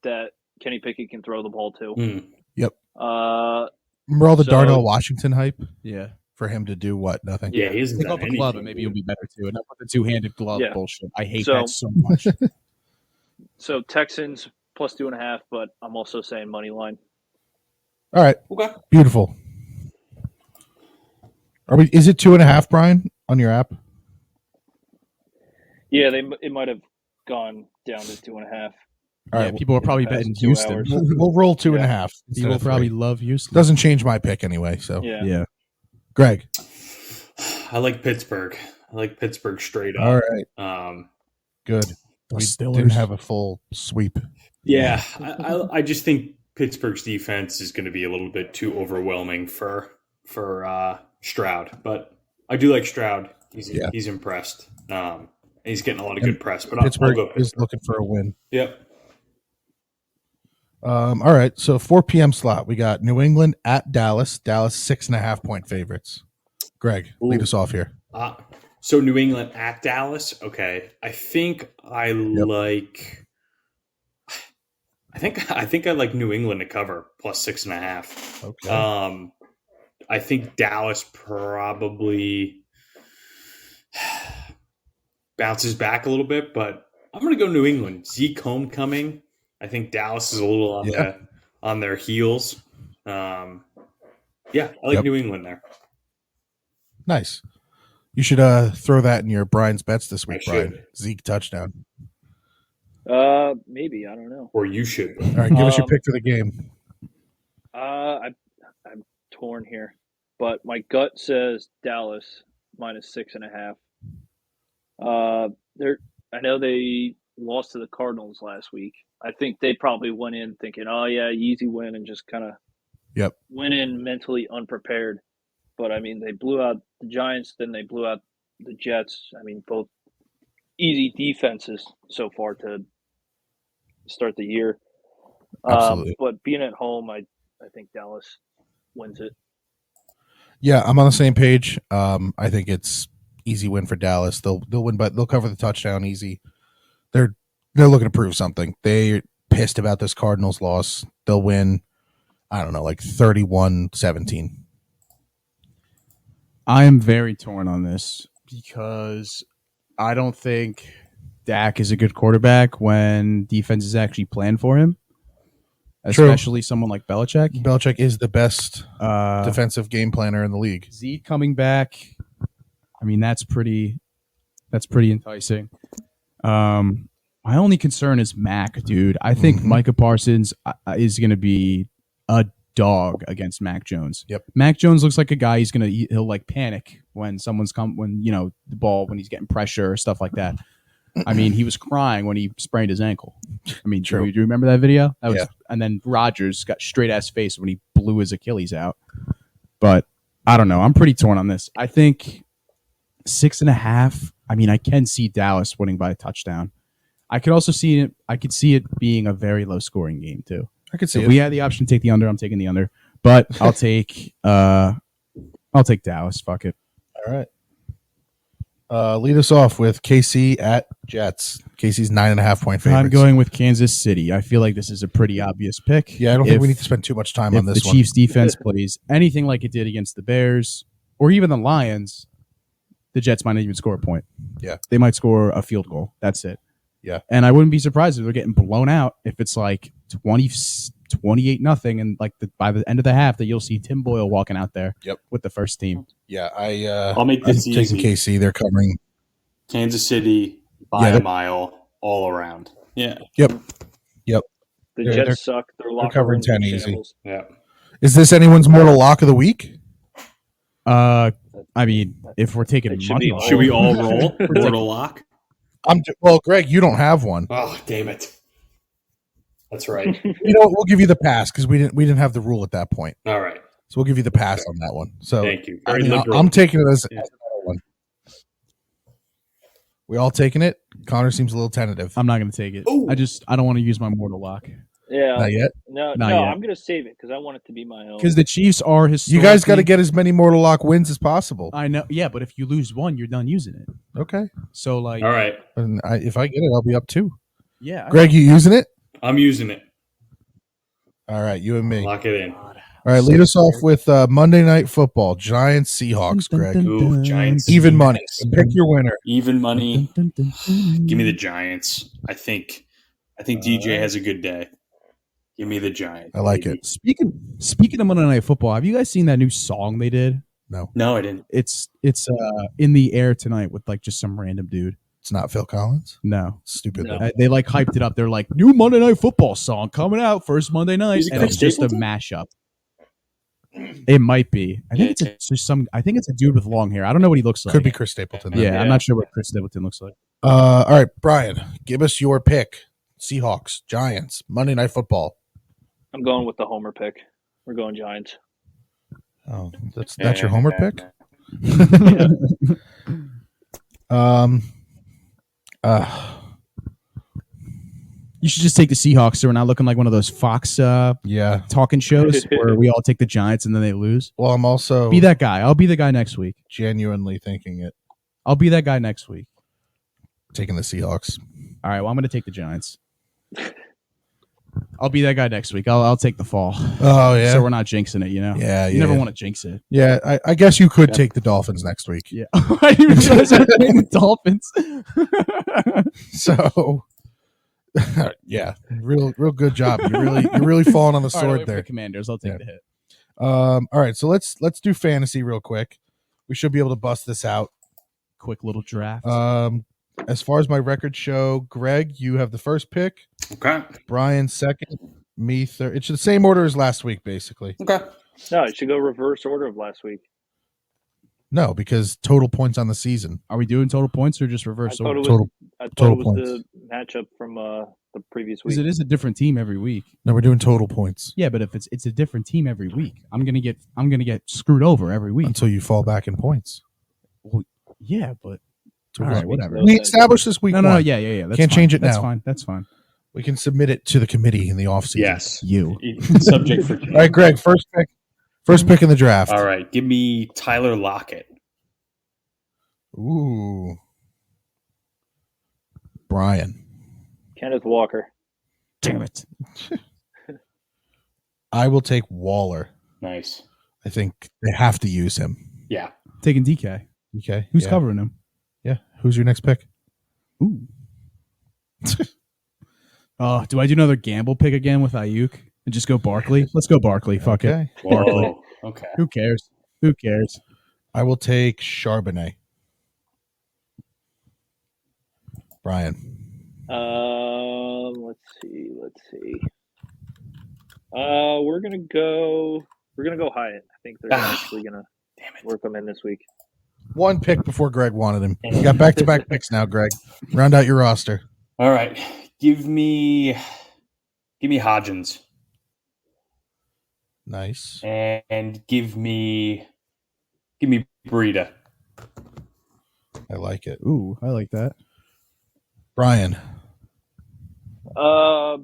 Speaker 4: that Kenny Pickett can throw the ball to.
Speaker 6: Mm.
Speaker 2: Remember all the
Speaker 4: so-
Speaker 2: Darnell Washington hype
Speaker 3: Yeah.
Speaker 2: for him to do what? Nothing.
Speaker 6: Yeah, he hasn't
Speaker 3: Pick
Speaker 6: done
Speaker 3: up a glove
Speaker 6: anything.
Speaker 3: and maybe you'll be better too. Enough with the two-handed glove
Speaker 4: Yeah.
Speaker 3: bullshit. I hate
Speaker 4: So-
Speaker 3: that so much.
Speaker 4: So Texans plus 2.5, but I'm also saying money line.
Speaker 2: All right.
Speaker 6: Okay.
Speaker 2: Beautiful. Is it 2.5, Brian, on your app?
Speaker 4: Yeah, it might have gone down to 2.5.
Speaker 2: All
Speaker 3: Yeah,
Speaker 2: right.
Speaker 3: people are probably
Speaker 4: past
Speaker 3: betting
Speaker 4: 2
Speaker 3: Houston.
Speaker 4: hours.
Speaker 2: We'll roll 2.5.
Speaker 4: Yeah.
Speaker 2: instead
Speaker 3: People
Speaker 2: of
Speaker 3: probably
Speaker 2: 3.
Speaker 3: love Houston.
Speaker 2: Doesn't change my pick anyway. So,
Speaker 4: Yeah.
Speaker 3: Yeah.
Speaker 2: Greg.
Speaker 6: I like Pittsburgh. I like Pittsburgh straight
Speaker 2: All
Speaker 6: up.
Speaker 2: right.
Speaker 6: Um,
Speaker 2: Good.
Speaker 3: The
Speaker 2: We
Speaker 3: Steelers.
Speaker 2: didn't have a full sweep.
Speaker 6: yeah, I just think Pittsburgh's defense is going to be a little bit too overwhelming for Stroud, but I do like Stroud. He's impressed. And he's getting a lot of good press. But I'll
Speaker 2: Pittsburgh
Speaker 6: go
Speaker 2: is
Speaker 6: Pittsburgh.
Speaker 2: looking for a win.
Speaker 6: Yep.
Speaker 2: All right. So 4 p.m. slot. We got New England at Dallas. Dallas 6.5 point favorites. Greg, lead
Speaker 6: Ooh.
Speaker 2: us off here.
Speaker 6: So New England at Dallas. Okay, I think I like. I think I like New England to cover plus 6.5.
Speaker 2: Okay.
Speaker 6: I think Dallas probably bounces back a little bit, but I'm going to go New England. Zeke homecoming. I think Dallas is a little on their heels. I like New England there.
Speaker 2: Nice. You should throw that in your Brian's bets this week,
Speaker 6: I
Speaker 2: Brian.
Speaker 6: should.
Speaker 2: Zeke touchdown.
Speaker 4: Maybe, I don't know.
Speaker 6: Or you should.
Speaker 2: All right, give us your pick for the game.
Speaker 4: I'm torn here, but my gut says Dallas minus 6.5. I know they lost to the Cardinals last week. I think they probably went in thinking, "Oh yeah, easy win," and just kind of went in mentally unprepared. But I mean, they blew out the Giants, then they blew out the Jets. I mean, both easy defenses so far to start the year.
Speaker 2: Absolutely.
Speaker 4: But being at home, I think Dallas wins it.
Speaker 2: Yeah, I'm on the same page. I think it's easy win for Dallas. They'll win, but they'll cover the touchdown easy. They're looking to prove something. They're pissed about this Cardinals loss. They'll win, I don't know, like 31-17.
Speaker 3: I am very torn on this because I don't think Dak is a good quarterback when defenses actually plan for him, especially someone like Belichick.
Speaker 2: Belichick is the best defensive game planner in the league.
Speaker 3: Zeke coming back, I mean that's pretty enticing. My only concern is Mac, dude. I think Micah Parsons is going to be a dog against Mac Jones.
Speaker 2: Yep.
Speaker 3: Mac Jones looks like a guy he'll like panic when the ball, when he's getting pressure or stuff like that. I mean, he was crying when he sprained his ankle. I mean, do you remember that video? That was,
Speaker 2: yeah.
Speaker 3: And then Rodgers got straight ass face when he blew his Achilles out. But I don't know. I'm pretty torn on this. I think 6.5. I mean, I can see Dallas winning by a touchdown. I could also see it. I could see it being a very low scoring game too.
Speaker 2: I could see
Speaker 3: if
Speaker 2: it.
Speaker 3: we had the option to take the under, I'm taking the under. But I'll take Dallas. Fuck it.
Speaker 2: All right. Lead us off with KC at Jets. KC's 9.5-point favorites.
Speaker 3: I'm going with Kansas City. I feel like this is a pretty obvious pick.
Speaker 2: Yeah, I don't think we need to spend too much time on this
Speaker 3: one. If the
Speaker 2: one.
Speaker 3: Chiefs defense plays anything like it did against the Bears or even the Lions, the Jets might not even score a point.
Speaker 2: Yeah.
Speaker 3: They might score a field goal. That's it.
Speaker 2: Yeah.
Speaker 3: And I wouldn't be surprised if they're getting blown out if it's like 28-0 and like by the end of the half that you'll see Tim Boyle walking out there with the first team.
Speaker 2: Yeah,
Speaker 6: I'll make this easy.
Speaker 2: Taking KC. They're covering
Speaker 6: Kansas City by a mile all around. Yeah.
Speaker 2: Yep.
Speaker 4: The Jets suck. They're
Speaker 2: covering 10 easy.
Speaker 6: Yeah.
Speaker 2: Is this anyone's mortal lock of the week?
Speaker 3: I mean, if we're taking money,
Speaker 6: should we all roll mortal lock?
Speaker 2: Well, Greg, you don't have one.
Speaker 6: Oh, damn it! That's right.
Speaker 2: We'll give you the pass because we didn't have the rule at that point.
Speaker 6: All right.
Speaker 2: So we'll give you the pass on that one. So
Speaker 6: thank you.
Speaker 2: I'm taking it as another one. We all taking it. Connor seems a little tentative.
Speaker 3: I'm not going to take it.
Speaker 6: Ooh.
Speaker 3: I don't want to use my mortal lock.
Speaker 4: Yeah.
Speaker 2: Not yet?
Speaker 4: No,
Speaker 3: Not yet.
Speaker 4: I'm going to save it because I want it to be my own.
Speaker 3: Because the Chiefs are historically...
Speaker 2: You guys got to get as many mortal lock wins as possible.
Speaker 3: I know. Yeah, but if you lose one, you're done using it.
Speaker 2: Okay.
Speaker 3: So, like...
Speaker 6: All right.
Speaker 2: And if I get it, I'll be up 2.
Speaker 3: Yeah.
Speaker 2: Greg, you using it?
Speaker 6: I'm using it.
Speaker 2: All right, you and me.
Speaker 6: Lock it in.
Speaker 2: All right, lead us off with Monday Night Football. Giants, Seahawks, Greg.
Speaker 6: Ooh, Giants.
Speaker 2: Even money. So pick your winner.
Speaker 6: Even money. Give me the Giants. I think DJ has a good day. Give me the Giants.
Speaker 2: I like it.
Speaker 3: Speaking of Monday Night Football, have you guys seen that new song they did?
Speaker 2: No,
Speaker 6: I didn't.
Speaker 3: It's In the Air Tonight with like just some random dude.
Speaker 2: It's not Phil Collins.
Speaker 3: No,
Speaker 2: stupid.
Speaker 6: No.
Speaker 3: They like hyped it up. They're like, new Monday Night Football song coming out first Monday night, and it's just a mashup. It might be. I think it's just some. I think it's a dude with long hair. I don't know what he looks like.
Speaker 2: Could be Chris Stapleton. Then.
Speaker 3: Yeah, I'm not sure what Chris Stapleton looks like.
Speaker 2: All right, Brian, give us your pick. Seahawks, Giants, Monday Night Football.
Speaker 4: I'm going with the homer pick. We're going Giants.
Speaker 2: Oh, that's your homer pick?
Speaker 3: You should just take the Seahawks so we're not looking like one of those Fox talking shows where we all take the Giants and then they lose.
Speaker 2: Well, I'm also
Speaker 3: be that guy. I'll be the guy next week.
Speaker 2: Genuinely thinking it.
Speaker 3: I'll be that guy next week.
Speaker 2: Taking the Seahawks.
Speaker 3: All right, well, I'm going to take the Giants. I'll be that guy next week. I'll take the fall.
Speaker 2: Oh, yeah.
Speaker 3: So we're not jinxing it, you know?
Speaker 2: Yeah,
Speaker 3: You never want to jinx it.
Speaker 2: Yeah, I guess you could take the Dolphins next week.
Speaker 3: Yeah. I didn't even realize I was playing the Dolphins.
Speaker 2: So, yeah, real good job. You're really falling on the sword there.
Speaker 3: The Commanders, I'll take the hit.
Speaker 2: All right, so let's do fantasy real quick. We should be able to bust this out.
Speaker 3: Quick little draft.
Speaker 2: As far as my records show, Greg, you have the first pick.
Speaker 6: Okay.
Speaker 2: Brian second. Me third. It's the same order as last week, basically.
Speaker 6: Okay.
Speaker 4: No, it should go reverse order of last week.
Speaker 2: No, because total points on the season.
Speaker 3: Are we doing total points or just reverse order?
Speaker 4: I thought it was
Speaker 2: points.
Speaker 4: the matchup from the previous week.
Speaker 3: Because it is a different team every week.
Speaker 2: No, we're doing total points.
Speaker 3: Yeah, but if it's a different team every week, I'm gonna get screwed over every week
Speaker 2: until you fall back in points.
Speaker 3: Well, yeah, but
Speaker 2: all
Speaker 3: right, whatever.
Speaker 2: We established this week.
Speaker 3: No, yeah.
Speaker 2: Can't change it now.
Speaker 3: That's fine.
Speaker 2: We can submit it to the committee in the offseason.
Speaker 6: Yes.
Speaker 3: You
Speaker 6: subject for.
Speaker 2: All right, Greg. First First pick in the draft.
Speaker 6: All right, give me Tyler Lockett.
Speaker 2: Ooh. Brian.
Speaker 4: Kenneth Walker.
Speaker 3: Damn it.
Speaker 2: I will take Waller.
Speaker 6: Nice.
Speaker 2: I think they have to use him.
Speaker 6: Yeah.
Speaker 3: Taking DK.
Speaker 2: Okay.
Speaker 3: Who's
Speaker 2: yeah.
Speaker 3: covering him?
Speaker 2: Yeah. Who's your next pick?
Speaker 3: Ooh. Oh, do I do another gamble pick again with Ayuk and just go Barkley? Let's go Barkley. Fuck it.
Speaker 6: Whoa. Okay.
Speaker 3: Who cares? Who cares?
Speaker 2: I will take Charbonnet. Brian.
Speaker 4: Let's see. We're gonna go Hyatt. I think they're actually gonna work them in this week.
Speaker 2: One pick before Greg wanted him. You got back-to-back picks now, Greg. Round out your roster.
Speaker 6: All right. Give me Hodgins.
Speaker 2: Nice.
Speaker 6: And give me Breida.
Speaker 2: I like it.
Speaker 3: Ooh, I like that.
Speaker 2: Brian.
Speaker 4: Noah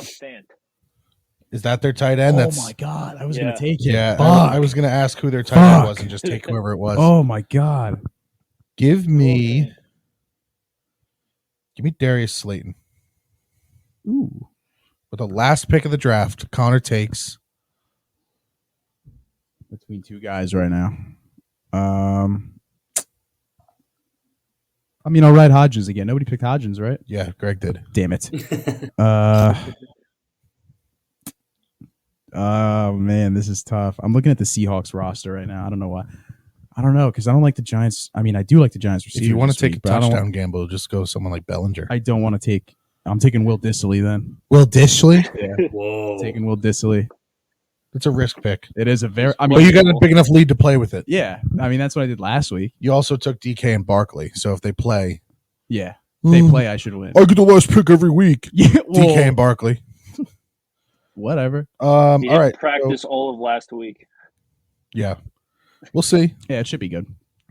Speaker 4: Fant.
Speaker 2: Is that their tight end?
Speaker 3: Oh my god, I was gonna take it.
Speaker 2: Yeah,
Speaker 3: Fuck.
Speaker 2: I was going to ask who their tight end was and just take whoever it was.
Speaker 3: Oh my god.
Speaker 2: Give me Darius Slayton.
Speaker 3: Ooh.
Speaker 2: With the last pick of the draft, Connor takes.
Speaker 3: Between two guys right now. I mean, I'll ride Hodgins again. Nobody picked Hodgins, right?
Speaker 2: Yeah, Greg did.
Speaker 3: Damn it. Oh man, this is tough. I'm looking at the Seahawks roster right now. I don't know why. I don't know because I don't like the Giants. I mean, I do like the Giants receivers.
Speaker 2: If you want to take
Speaker 3: week,
Speaker 2: a
Speaker 3: but I don't
Speaker 2: touchdown gamble, just go someone like Bellinger.
Speaker 3: I don't want to take. I'm taking Will Dissly then.
Speaker 2: Will Dishley?
Speaker 3: Yeah,
Speaker 6: Whoa.
Speaker 3: taking Will Dissly.
Speaker 2: It's a risk pick.
Speaker 3: It is a very. I mean,
Speaker 2: But you got a big enough lead to play with it.
Speaker 3: yeah. I mean, that's what I did last week.
Speaker 2: You also took DK and Barkley, so if they play,
Speaker 3: Yeah, they play. I should win.
Speaker 2: I get the last pick every week.
Speaker 3: Yeah, well,
Speaker 2: DK and Barkley.
Speaker 3: whatever.
Speaker 2: All
Speaker 4: He
Speaker 2: right.
Speaker 4: didn't practice all of last week.
Speaker 2: Yeah, we'll see.
Speaker 3: Yeah, it should be good.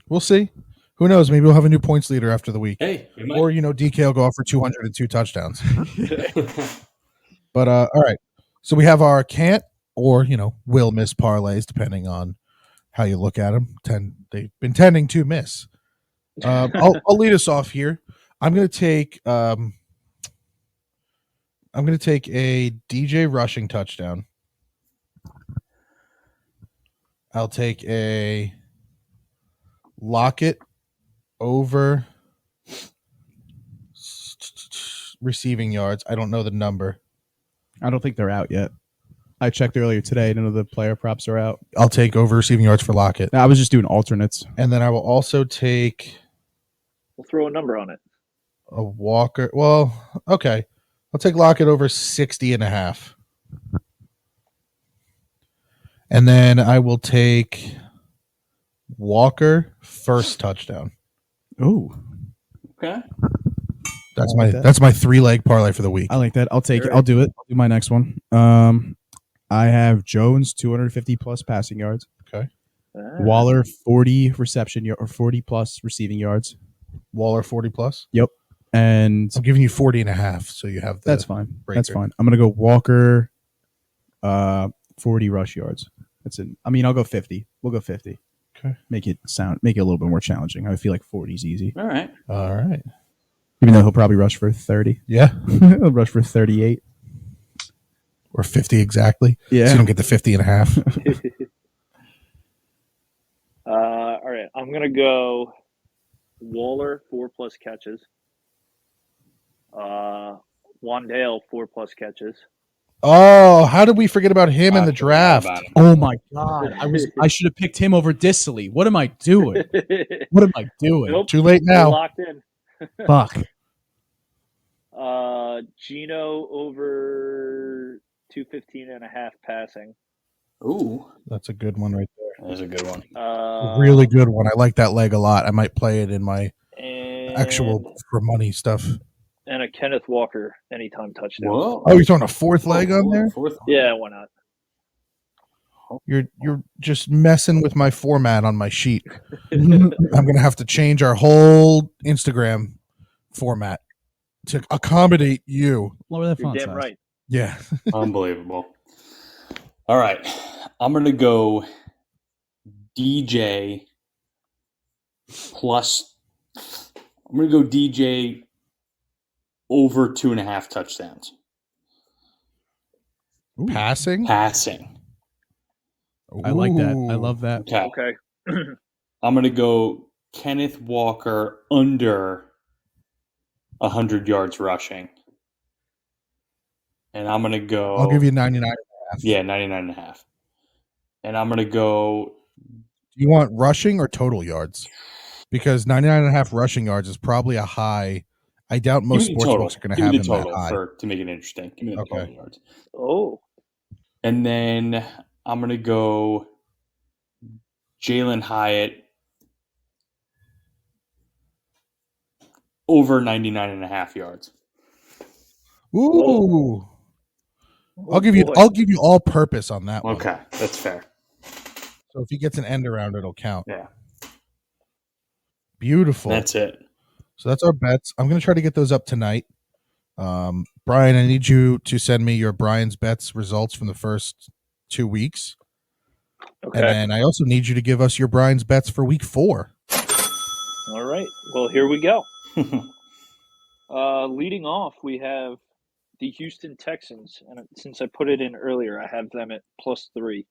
Speaker 2: We'll see. Who knows? Maybe we'll have a new points leader after the week,
Speaker 6: Hey, we might.
Speaker 2: or DK will go off for 202 touchdowns. But all right. So we have our can't or will miss parlays depending on how you look at them. They've been tending to miss. I'll lead us off here. I'm going to take a DJ rushing touchdown. I'll take a Lockett over receiving yards. I don't know the number.
Speaker 3: I don't think they're out yet. I checked earlier today. None of the player props are out.
Speaker 2: I'll take over receiving yards for Lockett.
Speaker 3: I was just doing alternates.
Speaker 2: And then I will also take
Speaker 4: We'll throw a number on it.
Speaker 2: a Walker. Well, okay. I'll take Lockett over 60.5. And then I will take Walker first touchdown.
Speaker 3: Oh,
Speaker 6: Okay.
Speaker 2: That's
Speaker 3: I like
Speaker 2: my
Speaker 3: that.
Speaker 2: that's my 3-leg parlay for the week.
Speaker 3: I like that. I'll take it.
Speaker 4: Sure.
Speaker 3: I'll do it. I'll do my next one. I have Jones 250 plus passing yards. Waller 40 or 40 plus receiving yards.
Speaker 2: Waller 40 plus.
Speaker 3: And
Speaker 2: I'm giving you 40.5, so you have the
Speaker 3: that's fine. That's
Speaker 2: breaker.
Speaker 3: fine. I'm gonna go Walker 40 rush yards. That's it. I mean, I'll go 50. We'll go 50.
Speaker 2: Okay.
Speaker 3: Make it a little bit more challenging. I feel like 40 is easy.
Speaker 6: All right.
Speaker 2: All right.
Speaker 3: Even though he'll probably rush for 30.
Speaker 2: Yeah.
Speaker 3: He'll rush for 38.
Speaker 2: Or 50 exactly.
Speaker 3: Yeah.
Speaker 2: So you don't get the 50.5.
Speaker 4: All right, I'm gonna go Waller 4+ catches. Wandale 4+ catches.
Speaker 2: Oh, how did we forget about him in
Speaker 6: I
Speaker 2: the
Speaker 6: forgot
Speaker 2: draft?
Speaker 6: about him.
Speaker 3: Oh my god! I should have picked him over Dissly. What am I doing? What am I doing?
Speaker 4: Nope.
Speaker 2: Too late
Speaker 4: We're
Speaker 2: now.
Speaker 4: locked in.
Speaker 3: Fuck.
Speaker 4: Gino over 215.5 passing.
Speaker 6: Ooh,
Speaker 2: That's a good one right there.
Speaker 6: that's a good one.
Speaker 2: Really good one. I like that leg a lot. I might play it in my
Speaker 4: And,
Speaker 2: actual for money stuff.
Speaker 4: and a Kenneth Walker anytime touchdown.
Speaker 6: Whoa.
Speaker 2: Oh, you're throwing a fourth leg on there?
Speaker 6: Fourth.
Speaker 4: Yeah, why not?
Speaker 2: You're just messing with my format on my sheet. I'm gonna have to change our whole Instagram format to accommodate you.
Speaker 3: Lower that
Speaker 4: You're
Speaker 3: font
Speaker 4: damn
Speaker 3: size.
Speaker 4: right.
Speaker 2: Yeah.
Speaker 6: Unbelievable. All right. I'm going to go DJ plus. I'm going to go DJ over 2.5 touchdowns.
Speaker 2: Passing?
Speaker 6: Passing.
Speaker 3: I like that. I
Speaker 2: Ooh.
Speaker 3: love that.
Speaker 6: Okay.
Speaker 4: Okay.
Speaker 6: I'm going to go Kenneth Walker under 100 yards rushing. And I'm going to go.
Speaker 2: I'll give you 99.5.
Speaker 6: Yeah, 99.5. And I'm going to go.
Speaker 2: Do you want rushing or total yards? Because 99.5 rushing yards is probably a high. I doubt most sportsbooks are going to have him that high.
Speaker 6: to make it interesting. Give me the total yards.
Speaker 4: Oh.
Speaker 6: And then I'm going to go Jalen Hyatt over 99.5 yards.
Speaker 2: Ooh. I'll give
Speaker 4: boy.
Speaker 2: you all purpose on that one.
Speaker 6: Okay, that's fair.
Speaker 2: So if he gets an end around, it'll count.
Speaker 6: Yeah.
Speaker 2: Beautiful.
Speaker 6: That's it.
Speaker 2: So that's our bets. I'm going to try to get those up tonight. Brian, I need you to send me your Brian's bets results from the first 2 weeks.
Speaker 4: Okay.
Speaker 2: And then I also need you to give us your Brian's bets for week 4.
Speaker 4: All right. Well, here we go. Leading off, we have the Houston Texans, and since I put it in earlier, I have them at +3.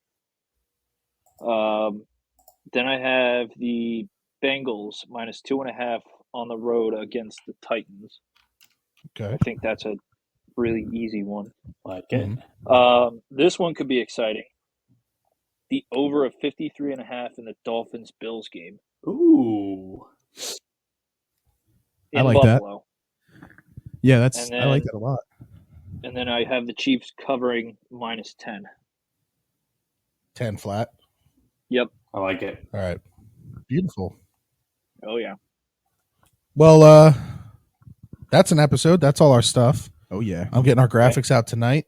Speaker 4: Then I have the Bengals -2.5 on the road against the Titans.
Speaker 2: Okay.
Speaker 4: I think that's a really easy one.
Speaker 6: Like it.
Speaker 2: Mhm.
Speaker 4: This one could be exciting. The over of 53.5 in the Dolphins-Bills game
Speaker 6: Ooh.
Speaker 4: in
Speaker 3: I like that.
Speaker 4: Buffalo.
Speaker 3: Yeah, that's
Speaker 4: And
Speaker 3: I like
Speaker 4: then-
Speaker 3: that a lot.
Speaker 4: And then I have the Chiefs covering -10.
Speaker 2: 10 flat.
Speaker 4: Yep.
Speaker 6: I like it.
Speaker 2: All right. Beautiful.
Speaker 4: Oh, yeah.
Speaker 2: Well, that's an episode. That's all our stuff.
Speaker 3: Oh yeah.
Speaker 2: I'm getting our graphics out tonight.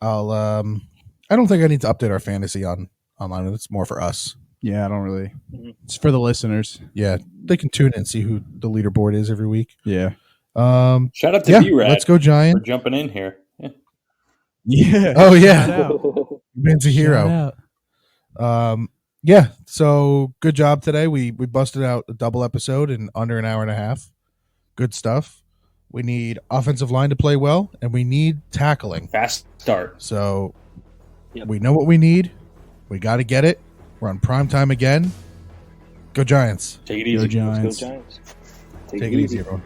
Speaker 2: I'll I don't think I need to update our fantasy online. It's more for us.
Speaker 3: Yeah, I don't really.
Speaker 4: Mhm.
Speaker 3: It's for the listeners.
Speaker 2: Yeah, they can tune in and see who the leaderboard is every week.
Speaker 3: Yeah.
Speaker 6: Shout out to
Speaker 2: Yeah,
Speaker 6: B-Rad
Speaker 2: let's go
Speaker 6: for
Speaker 2: Giant.
Speaker 6: jumping in here. Yeah.
Speaker 3: Yeah.
Speaker 2: Oh yeah,
Speaker 3: Shout out.
Speaker 2: man's a
Speaker 3: Shout
Speaker 2: hero.
Speaker 3: out.
Speaker 2: Yeah, so good job today. We busted out a double episode in under an hour and a half. Good stuff. We need offensive line to play well, and we need tackling.
Speaker 6: Fast start.
Speaker 2: So
Speaker 4: Yep.
Speaker 2: we know what we need. We got to get it. We're on prime time again. Go Giants.
Speaker 6: Take it easy.
Speaker 3: Go Giants.
Speaker 4: Let's go Giants.
Speaker 2: Take it easy, everyone.